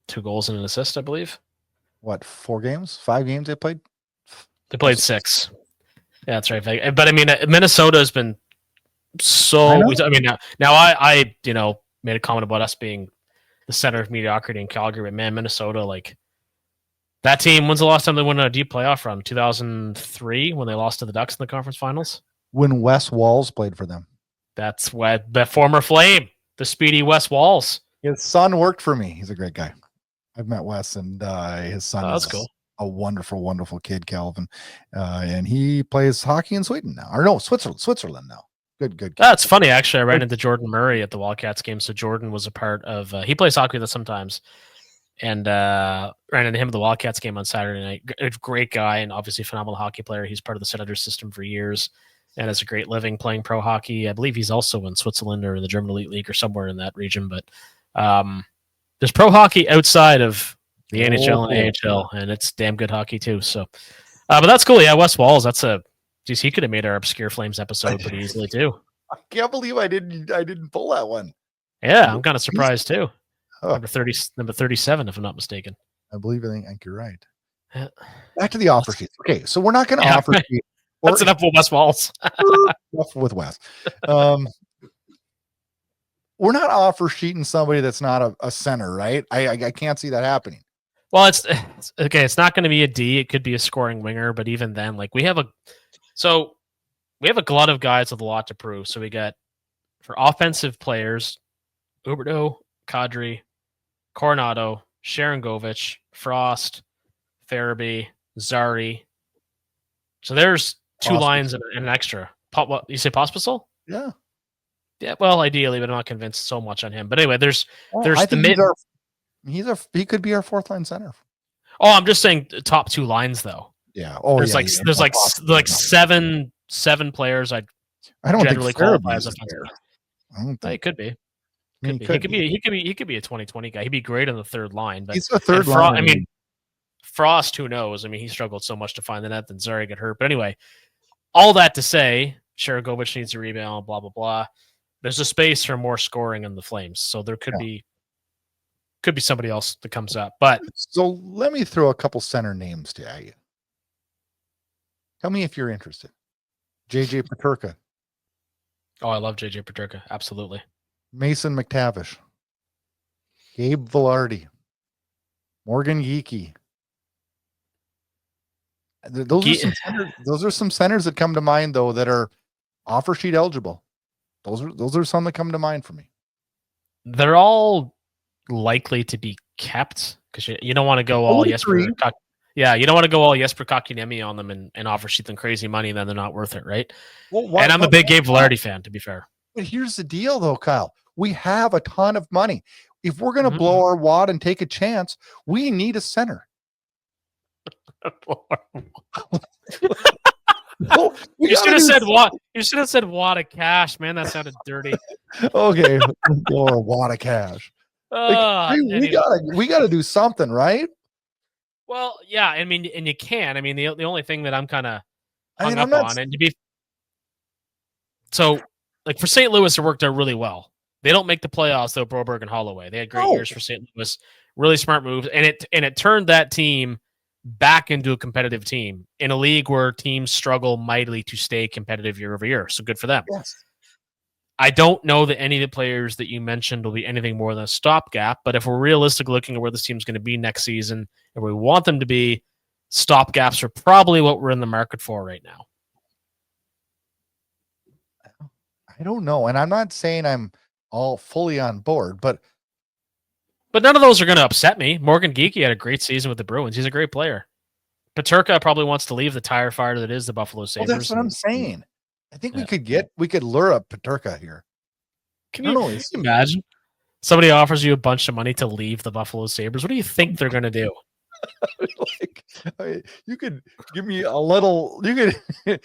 2 goals and an assist, I believe.
What, 4 games? 5 games they played?
They played 6. Yeah, that's right. But I mean, Minnesota has been so. I mean, now I made a comment about us being the center of mediocrity in Calgary, but man, Minnesota, like that team. When's the last time they won a deep playoff run? 2003 when they lost to the Ducks in the conference finals.
When Wes Walls played for them.
That's what the former Flame, the speedy Wes Walls.
His son worked for me. He's a great guy. I've met Wes, and his son is
cool.
A wonderful, wonderful kid, Calvin. And he plays hockey in Sweden now. Or no, Switzerland now. Good.
That's funny, actually. I ran into Jordan Murray at the Wildcats game. So Jordan was a part of he plays hockey with us sometimes. And ran into him at the Wildcats game on Saturday night. A great guy and obviously a phenomenal hockey player. He's part of the Senators system for years and has a great living playing pro hockey. I believe he's also in Switzerland or in the German Elite League or somewhere in that region. But there's pro hockey outside of the NHL and AHL, and it's damn good hockey too. So, but that's cool. Yeah, Wes Walls. He could have made our Obscure Flames episode pretty easily too.
I can't believe I didn't pull that one.
Yeah, I'm kind of surprised too. Number 37, if I'm not mistaken.
I think you're right. Back to the offer sheet. Okay, so we're not going to offer sheet.
That's enough with West Walls.
Enough with West. We're not offer sheeting somebody that's not a center, right? I can't see that happening.
Well, it's okay. It's not going to be a D. It could be a scoring winger, but even then, like we have a glut of guys with a lot to prove. So we got for offensive players, Huberdeau, Kadri, Coronado, Sharangovich, Frost, Farabee, Zari. So there's two lines and an extra. What you say, Pospisil?
Yeah.
Yeah, well, ideally, but I'm not convinced so much on him. But anyway, there's
I
the
think
mid.
He could be our fourth line center.
Oh, I'm just saying top two lines though.
Yeah. Oh,
there's like seven players. I don't generally qualify as offensive.
I don't think
it could be. He could be a 2020 guy. He'd be great on the third line, but
he's a third line.
I mean, Frost, who knows? I mean, he struggled so much to find the net, then Zari got hurt. But anyway, all that to say, Sharangovich needs a rebound, blah blah blah. There's a space for more scoring in the Flames, so there could be somebody else that comes up. But
so let me throw a couple center names to you. Tell me if you're interested. JJ Peterka.
Oh, I love JJ Peterka. Absolutely.
Mason McTavish. Gabe Velarde. Morgan Geekie. Those are some centers that come to mind though that are offer sheet eligible. Those are some that come to mind for me.
They're all likely to be kept because you don't want to go all Jesper. Yeah, you don't want to go all Jesper Kotkaniemi on them and offer sheet them crazy money, then they're not worth it, right? Well, and I'm a big Gabe Velarde fan, to be fair.
But here's the deal, though, Kyle. We have a ton of money. If we're going to blow our wad and take a chance, we need a center.
Well, you should have said what? You should have said wad of cash, man. That sounded dirty.
Okay, or a wad of cash. We gotta do something, right?
Well, yeah. I mean, and you can. I mean, the only thing that I'm kind of hung up on, and to be so, like for St. Louis, it worked out really well. They don't make the playoffs though. Broberg and Holloway. They had great years for St. Louis. Really smart moves, and it turned that team back into a competitive team in a league where teams struggle mightily to stay competitive year over year. So good for them.
Yes.
I don't know that any of the players that you mentioned will be anything more than a stopgap, but if we're realistic looking at where this team's going to be next season and we want them to be, stopgaps are probably what we're in the market for right now.
I don't know. And I'm not saying I'm all fully on board, but
none of those are going to upset me. Morgan Geekie had a great season with the Bruins. He's a great player. Peterka probably wants to leave the tire fire that is the Buffalo Sabres.
Well, that's what I'm saying. I think we could lure up Peterka here.
Can you imagine? Somebody offers you a bunch of money to leave the Buffalo Sabres. What do you think they're going to do?
You could give me a little. You could,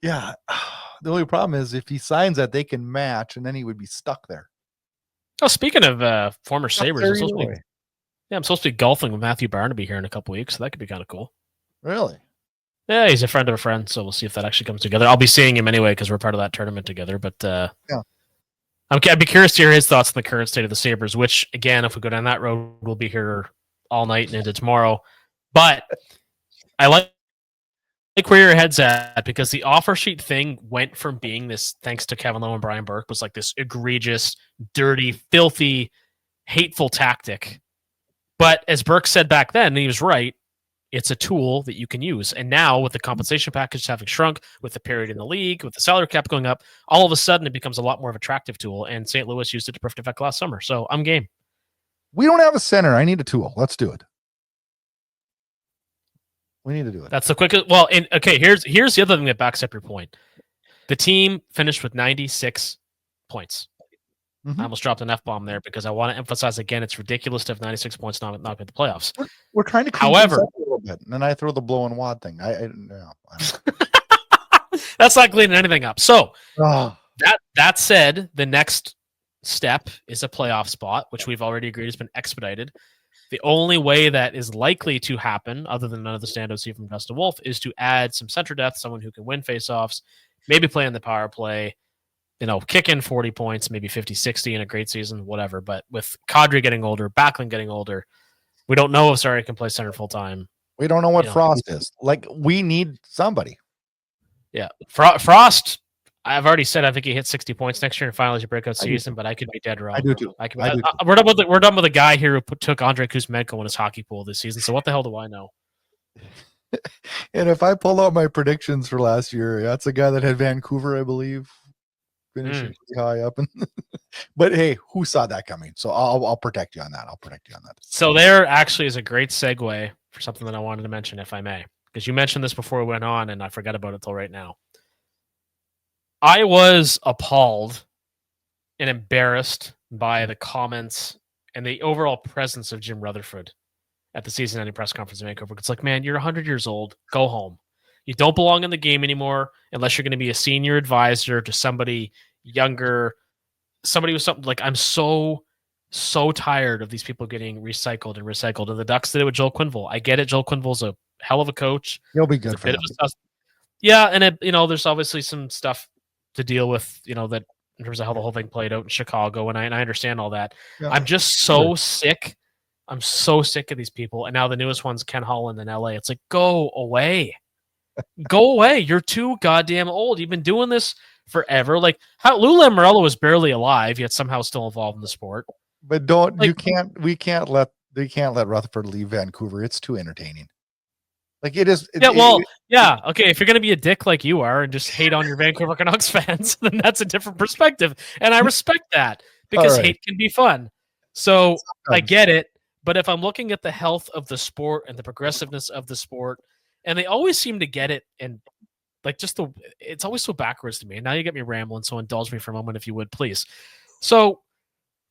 yeah. The only problem is if he signs that, they can match, and then he would be stuck there.
Oh, speaking of former Sabres, I'm supposed to be golfing with Matthew Barnaby here in a couple weeks, so that could be kind of cool.
Really?
Yeah, he's a friend of a friend, so we'll see if that actually comes together. I'll be seeing him anyway because we're part of that tournament together. But I'd be curious to hear his thoughts on the current state of the Sabres, which, again, if we go down that road, we'll be here all night and into tomorrow. But I like where your head's at because the offer sheet thing went from being this, thanks to Kevin Lowe and Brian Burke, was like this egregious, dirty, filthy, hateful tactic. But as Burke said back then, and he was right, it's a tool that you can use. And now with the compensation package having shrunk, with the period in the league, with the salary cap going up, all of a sudden it becomes a lot more of an attractive tool. And St. Louis used it to perfect effect last summer. So I'm game.
We don't have a center. I need a tool. Let's do it. We need to do it.
That's the quickest. Well, here's the other thing that backs up your point. The team finished with 96 points. Mm-hmm. I almost dropped an F-bomb there because I want to emphasize again, it's ridiculous to have 96 points not make the playoffs.
We're trying to clean this up a little bit, and then I throw the blow and wad thing. I
That's not cleaning anything up. So that said, the next step is a playoff spot, which we've already agreed has been expedited. The only way that is likely to happen, other than none of the standouts see from Dustin Wolf, is to add some center depth, someone who can win faceoffs, maybe play in the power play, kick in 40 points, maybe 50, 60 in a great season, whatever. But with Kadri getting older, Backlund getting older, we don't know if Zari can play center full time.
We don't know what Frost is. Like, we need somebody.
Yeah. Frost, I've already said I think he hit 60 points next year and finally a breakout season, but I could be dead wrong.
I do too.
We're done with the guy here who took Andrei Kuzmenko in his hockey pool this season. So what the hell do I know?
And if I pull out my predictions for last year, that's a guy that had Vancouver, I believe, finishing pretty high up. But hey, who saw that coming? So I'll protect you on that.
So there actually is a great segue for something that I wanted to mention, if I may, because you mentioned this before we went on, and I forgot about it till right now. I was appalled and embarrassed by the comments and the overall presence of Jim Rutherford at the season-ending press conference in Vancouver. It's like, man, you're 100 years old. Go home. You don't belong in the game anymore unless you're going to be a senior advisor to somebody younger, somebody with something. Like, I'm so tired of these people getting recycled. And the Ducks did it with Joel Quenneville. I get it. Joel Quenneville's a hell of a coach.
He'll be good for them.
Yeah, and there's obviously some stuff to deal with, that in terms of how the whole thing played out in Chicago, and I understand all that. Yeah. I'm just so sick. I'm so sick of these people. And now the newest one's Ken Holland in LA. It's like, go away. Go away. You're too goddamn old. You've been doing this forever. Like, how Lou Lamoriello was barely alive, yet somehow still involved in the sport.
But they can't let Rutherford leave Vancouver. It's too entertaining. Like, it is.
Okay. If you're going to be a dick like you are and just hate on your Vancouver Canucks fans, then that's a different perspective. And I respect that because hate can be fun. So I get it. But if I'm looking at the health of the sport and the progressiveness of the sport, and they always seem to get it, and like it's always so backwards to me. And now you get me rambling, so indulge me for a moment if you would, please. So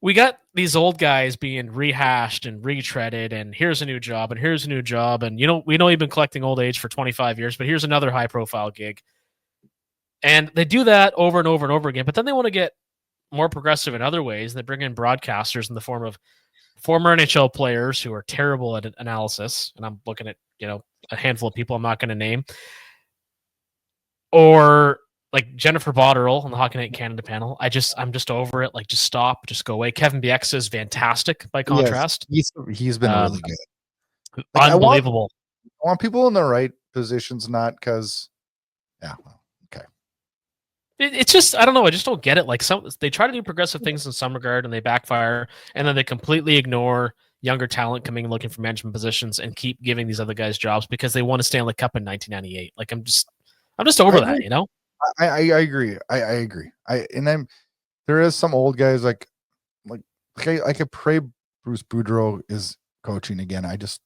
we got these old guys being rehashed and retreaded, and here's a new job, and here's a new job, and we know you've been collecting old age for 25 years, but here's another high-profile gig. And they do that over and over and over again, but then they want to get more progressive in other ways, and they bring in broadcasters in the form of former NHL players who are terrible at analysis, and I'm looking at a handful of people I'm not going to name, or like Jennifer Botterill on the Hockey Night Canada panel. I'm just over it. Like, just stop, just go away. Kevin Bieksa is fantastic by contrast.
Yes, he's been really good.
Like, unbelievable.
I want people in the right positions, not because, okay.
It's just, I don't know. I just don't get it. Like, they try to do progressive things in some regard and they backfire, and then they completely ignore younger talent coming and looking for management positions and keep giving these other guys jobs because they won a Stanley Cup in 1998. Like, I'm just over that,
I agree. I agree. There is some old guys like I could pray Bruce Boudreau is coaching again. There's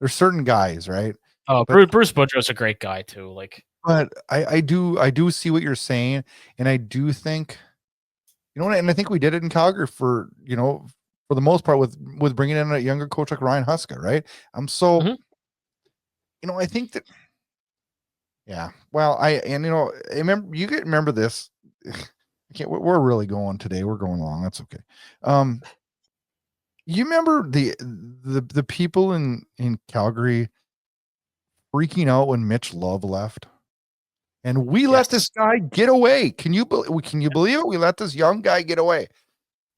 certain guys, right?
Oh, Bruce Boudreau's a great guy too. Like,
but I do see what you're saying, and I do think, and I think we did it in Calgary for the most part with bringing in a younger coach like Ryan Huska, right? I think that. Yeah. Well, I remember this. We're really going today. We're going long. That's okay. You remember the people in Calgary freaking out when Mitch Love left, and we let this guy get away. Can you believe it? We let this young guy get away.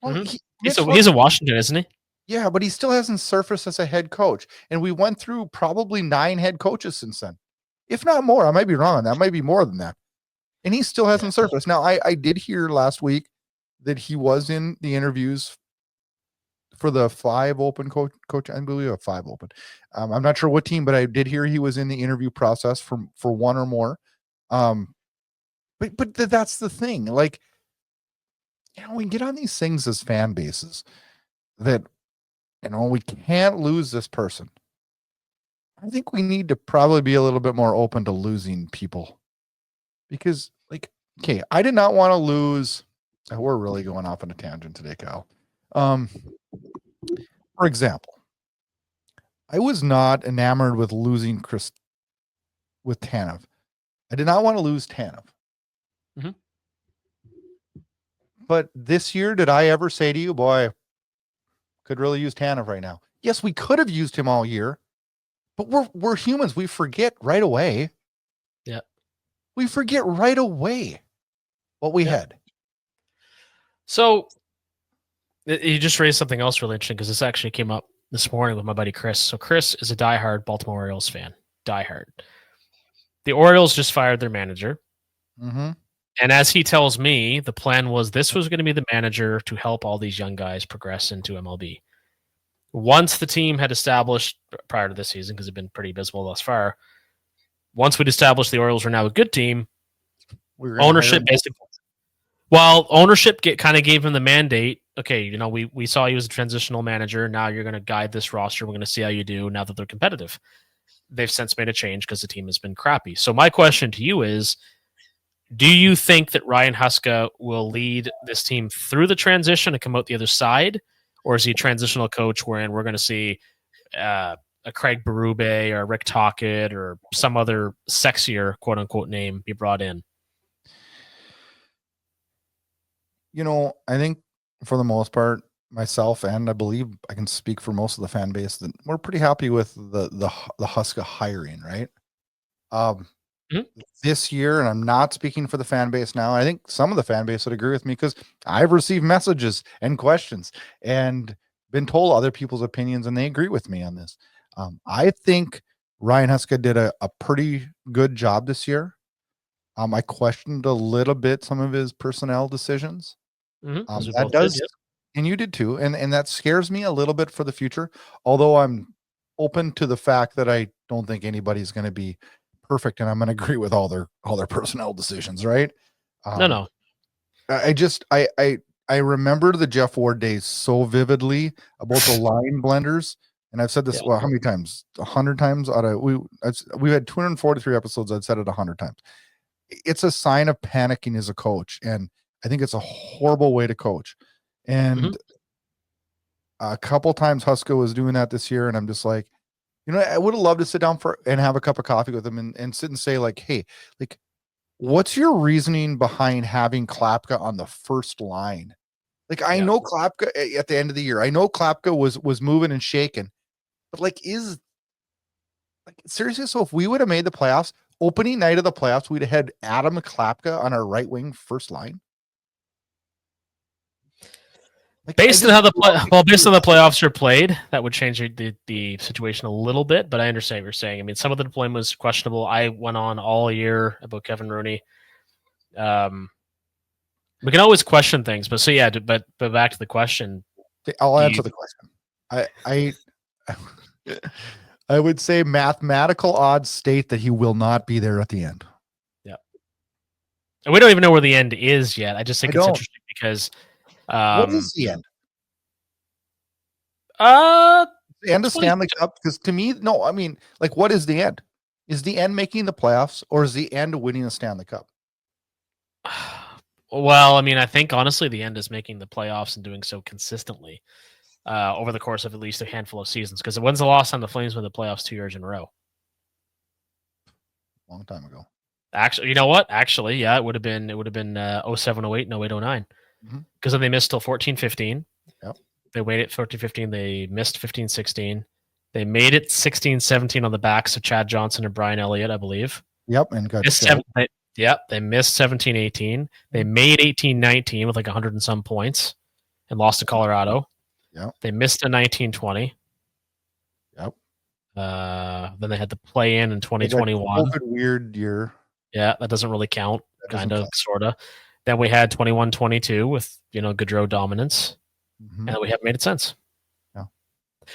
Well,
he's in Washington, isn't he?
Yeah, but he still hasn't surfaced as a head coach, and we went through probably 9 head coaches since then. If not more. I might be wrong on that. Might be more than that. And he still hasn't surfaced. Now, I did hear last week that he was in the interviews for the 5 open coach. I believe a 5 open. I'm not sure what team, but I did hear he was in the interview process for one or more. But that's the thing. Like, we get on these things as fan bases that, we can't lose this person. I think we need to probably be a little bit more open to losing people because, I did not want to lose. We're really going off on a tangent today, Kyle. For example, I was not enamored with losing with Tanev. I did not want to lose Tanev.
Mm-hmm.
But this year, did I ever say to you, boy, could really use Tanev right now? Yes, we could have used him all year. But we're humans. We forget right away.
Yeah.
We forget right away what we had.
So you just raised something else really interesting because this actually came up this morning with my buddy Chris. So Chris is a diehard Baltimore Orioles fan. Diehard. The Orioles just fired their manager.
Mm-hmm.
And as he tells me, the plan was this was going to be the manager to help all these young guys progress into MLB. Once the team had established, prior to this season, because it's been pretty abysmal thus far, once we'd established the Orioles were now a good team, ownership basically. Well, ownership kind of gave him the mandate. Okay, we saw you as a transitional manager. Now you're going to guide this roster. We're going to see how you do now that they're competitive. They've since made a change because the team has been crappy. So my question to you is, do you think that Ryan Huska will lead this team through the transition and come out the other side? Or is he a transitional coach wherein we're going to see a Craig Berube or Rick Tocchet or some other sexier quote-unquote name be brought in?
I think for the most part, myself, and I believe I can speak for most of the fan base, that we're pretty happy with the Huska hiring, right? This year, and I'm not speaking for the fan base now, I think some of the fan base would agree with me because I've received messages and questions and been told other people's opinions, and they agree with me on this. I think Ryan Huska did a pretty good job this year. I questioned a little bit some of his personnel decisions. That does, and you did too, and that scares me a little bit for the future. Although I'm open to the fact that I don't think anybody's going to be perfect, and I'm going to agree with all their personnel decisions, right?
No.
I remember the Jeff Ward days so vividly about the line blenders, and I've said this how many times? 100 times out of we had 243 episodes. I've said it 100 times. It's a sign of panicking as a coach, and I think it's a horrible way to coach. And a couple times Huska was doing that this year, and I'm just like, I would have loved to sit down and have a cup of coffee with him and sit and say, like, hey, like, what's your reasoning behind having Klapka on the first line? Like, I know Klapka at the end of the year, I know Klapka was moving and shaking, but seriously, so if we would have made the playoffs, opening night of the playoffs, we'd have had Adam Klapka on our right wing first line.
Based on the playoffs are played, that would change the situation a little bit. But I understand what you're saying. I mean, some of the deployment was questionable. I went on all year about Kevin Rooney. We can always question things, but but back to the question.
I'll answer the question. I would say mathematical odds state that he will not be there at the end.
Yeah, and we don't even know where the end is yet. I just think it's interesting because.
What is the end?
The
end of Stanley Cup? Because to me, no. I mean, like, what is the end? Is the end making the playoffs, or is the end winning the Stanley Cup?
Well, I mean, I think honestly, the end is making the playoffs and doing so consistently over the course of at least a handful of seasons. Because when's the loss on the Flames win the playoffs 2 years in a row?
Long time ago.
Actually, you know what? Actually, yeah, it would have been 07-08 and 08-09. Because then they missed till 14-15.
Yep.
They waited 14-15. They missed 15-16. They made it 16-17 on the backs of Chad Johnson and Brian Elliott, I believe.
Yep, and got
they missed 17-18. They made 18-19 with like 100 and some points and lost to Colorado.
Yep.
They missed a 19-20.
Yep.
Then they had the play in 2021.
Weird year.
Yeah, that doesn't really count. Kind of, sort of. Then we had 21-22 with, Gaudreau dominance, and we haven't made it since.
Yeah.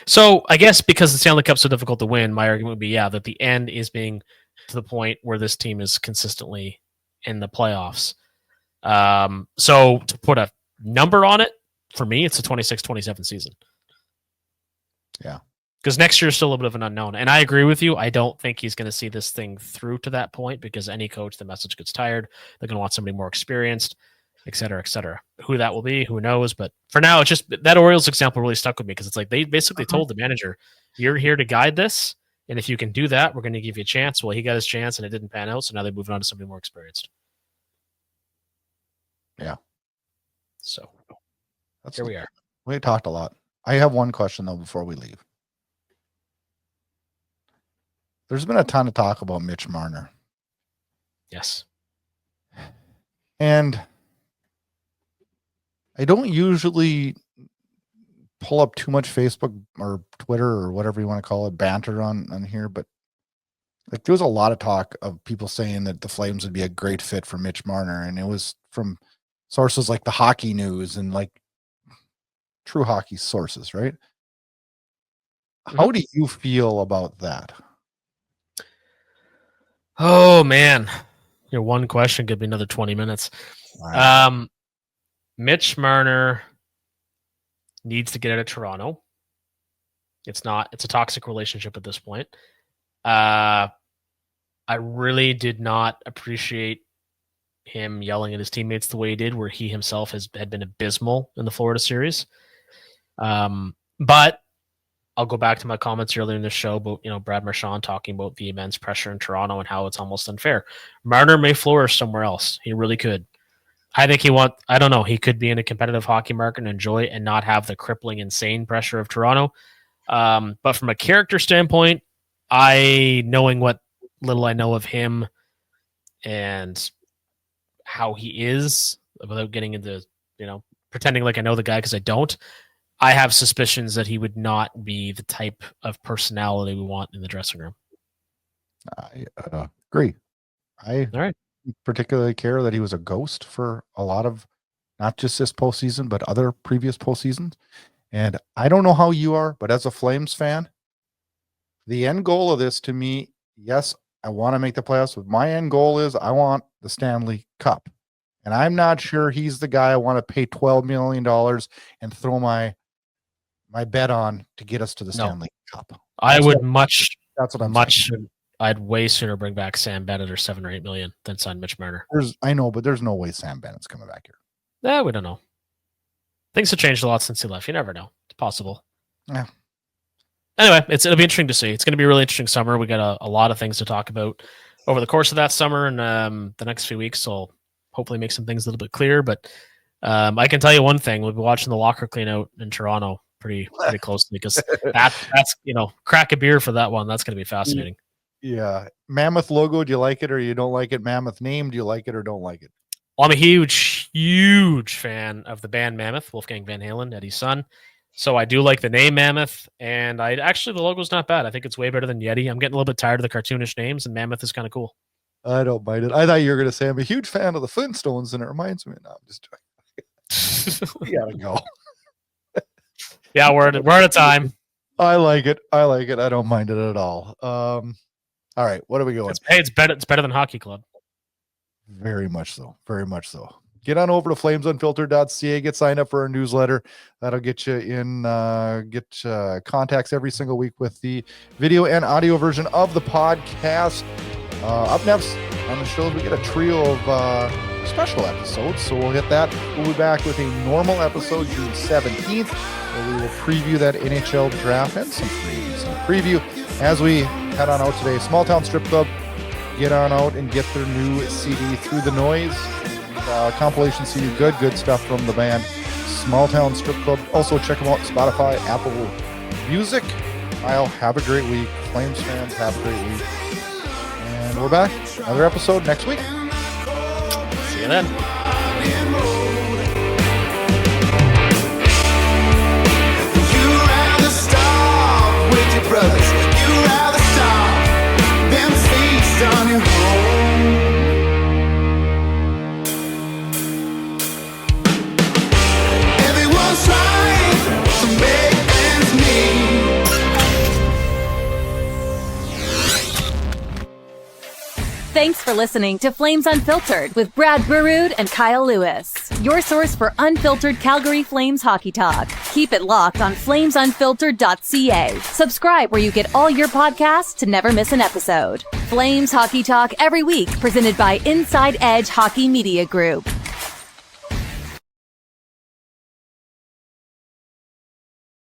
So I guess because the Stanley Cup's so difficult to win, my argument would be, that the end is being to the point where this team is consistently in the playoffs. So to put a number on it, for me, it's a 26-27 season.
Yeah.
Because next year is still a little bit of an unknown. And I agree with you. I don't think he's going to see this thing through to that point because any coach, the message gets tired. They're going to want somebody more experienced, et cetera, et cetera. Who that will be, who knows? But for now, it's just that Orioles example really stuck with me because it's like they basically told the manager, you're here to guide this. And if you can do that, we're going to give you a chance. Well, he got his chance and it didn't pan out. So now they're moving on to somebody more experienced.
Yeah.
So here we are.
We talked a lot. I have one question, though, before we leave. There's been a ton of talk about Mitch Marner.
Yes.
And I don't usually pull up too much Facebook or Twitter or whatever you want to call it, banter on here, but Like there was a lot of talk of people saying that the Flames would be a great fit for Mitch Marner, and it was from sources like the Hockey News and like true hockey sources, right? How do you feel about that?
Oh man, your one question could be another 20 minutes.
Wow.
Mitch Marner needs to get out of Toronto. It's a toxic relationship at this point. I really did not appreciate him yelling at his teammates the way he did, where he himself had been abysmal in the Florida series. But I'll go back to my comments earlier in the show about, Brad Marchand talking about the immense pressure in Toronto and how it's almost unfair. Marner may flourish somewhere else. He really could. I think I don't know, he could be in a competitive hockey market and enjoy it and not have the crippling, insane pressure of Toronto. But from a character standpoint, knowing what little I know of him and how he is, without getting into, pretending like I know the guy because I don't, I have suspicions that he would not be the type of personality we want in the dressing room.
I agree. I particularly care that he was a ghost for a lot of, not just this postseason, but other previous postseasons. And I don't know how you are, but as a Flames fan, the end goal of this to me, yes, I want to make the playoffs, but my end goal is I want the Stanley Cup. And I'm not sure he's the guy I want to pay $12 million and throw my bet on to get us to the Stanley Cup.
I'd way sooner bring back Sam Bennett or $7 or $8 million than sign Mitch Marner.
I know, but there's no way Sam Bennett's coming back here.
Yeah, we don't know. Things have changed a lot since he left. You never know. It's possible.
Yeah.
Anyway, it'll be interesting to see. It's going to be a really interesting summer. We got a lot of things to talk about over the course of that summer, and the next few weeks will hopefully make some things a little bit clearer. But I can tell you one thing: we'll be watching the locker clean out in Toronto pretty closely, because that's crack a beer for that one. That's going to be fascinating.
Yeah. Mammoth logo, do you like it or you don't like it? Mammoth name, do you like it or don't like it?
Well, I'm a huge fan of the band Mammoth, Wolfgang Van Halen, Eddie's son. So I do like the name Mammoth, and the logo's not bad. I think it's way better than Yeti. I'm getting a little bit tired of the cartoonish names, and Mammoth is kind of cool.
I don't mind it. I thought you were going to say I'm a huge fan of the Flintstones, and it reminds me. No, I'm just joking. We gotta go.
Yeah, we're at a time.
I like it. I don't mind it at all. All right, what are we going?
It's better than Hockey Club.
Very much so. Very much so. Get on over to flamesunfiltered.ca. Get signed up for our newsletter. That'll get you in, contacts every single week with the video and audio version of the podcast. Up next on the show, we get a trio of special episodes, so we'll hit that. We'll be back with a normal episode June 17th, where we will preview that NHL draft and some preview as we head on out today. Small Town Strip Club, get on out and get their new CD, Through the Noise. Compilation CD, good stuff from the band Small Town Strip Club. Also check them out, Spotify, Apple Music. I'll have a great week. Flames fans, have a great week. And we're back. Another episode next week.
See you then.
Brothers, you rather stop them feast on your home. Everyone's trying to make ends meet.
Thanks for listening to Flames Unfiltered with Brad Burud and Kyle Lewis, your source for unfiltered Calgary Flames hockey talk. Keep it locked on flamesunfiltered.ca. Subscribe where you get all your podcasts to never miss an episode. Flames Hockey Talk every week, presented by Inside Edge Hockey Media Group.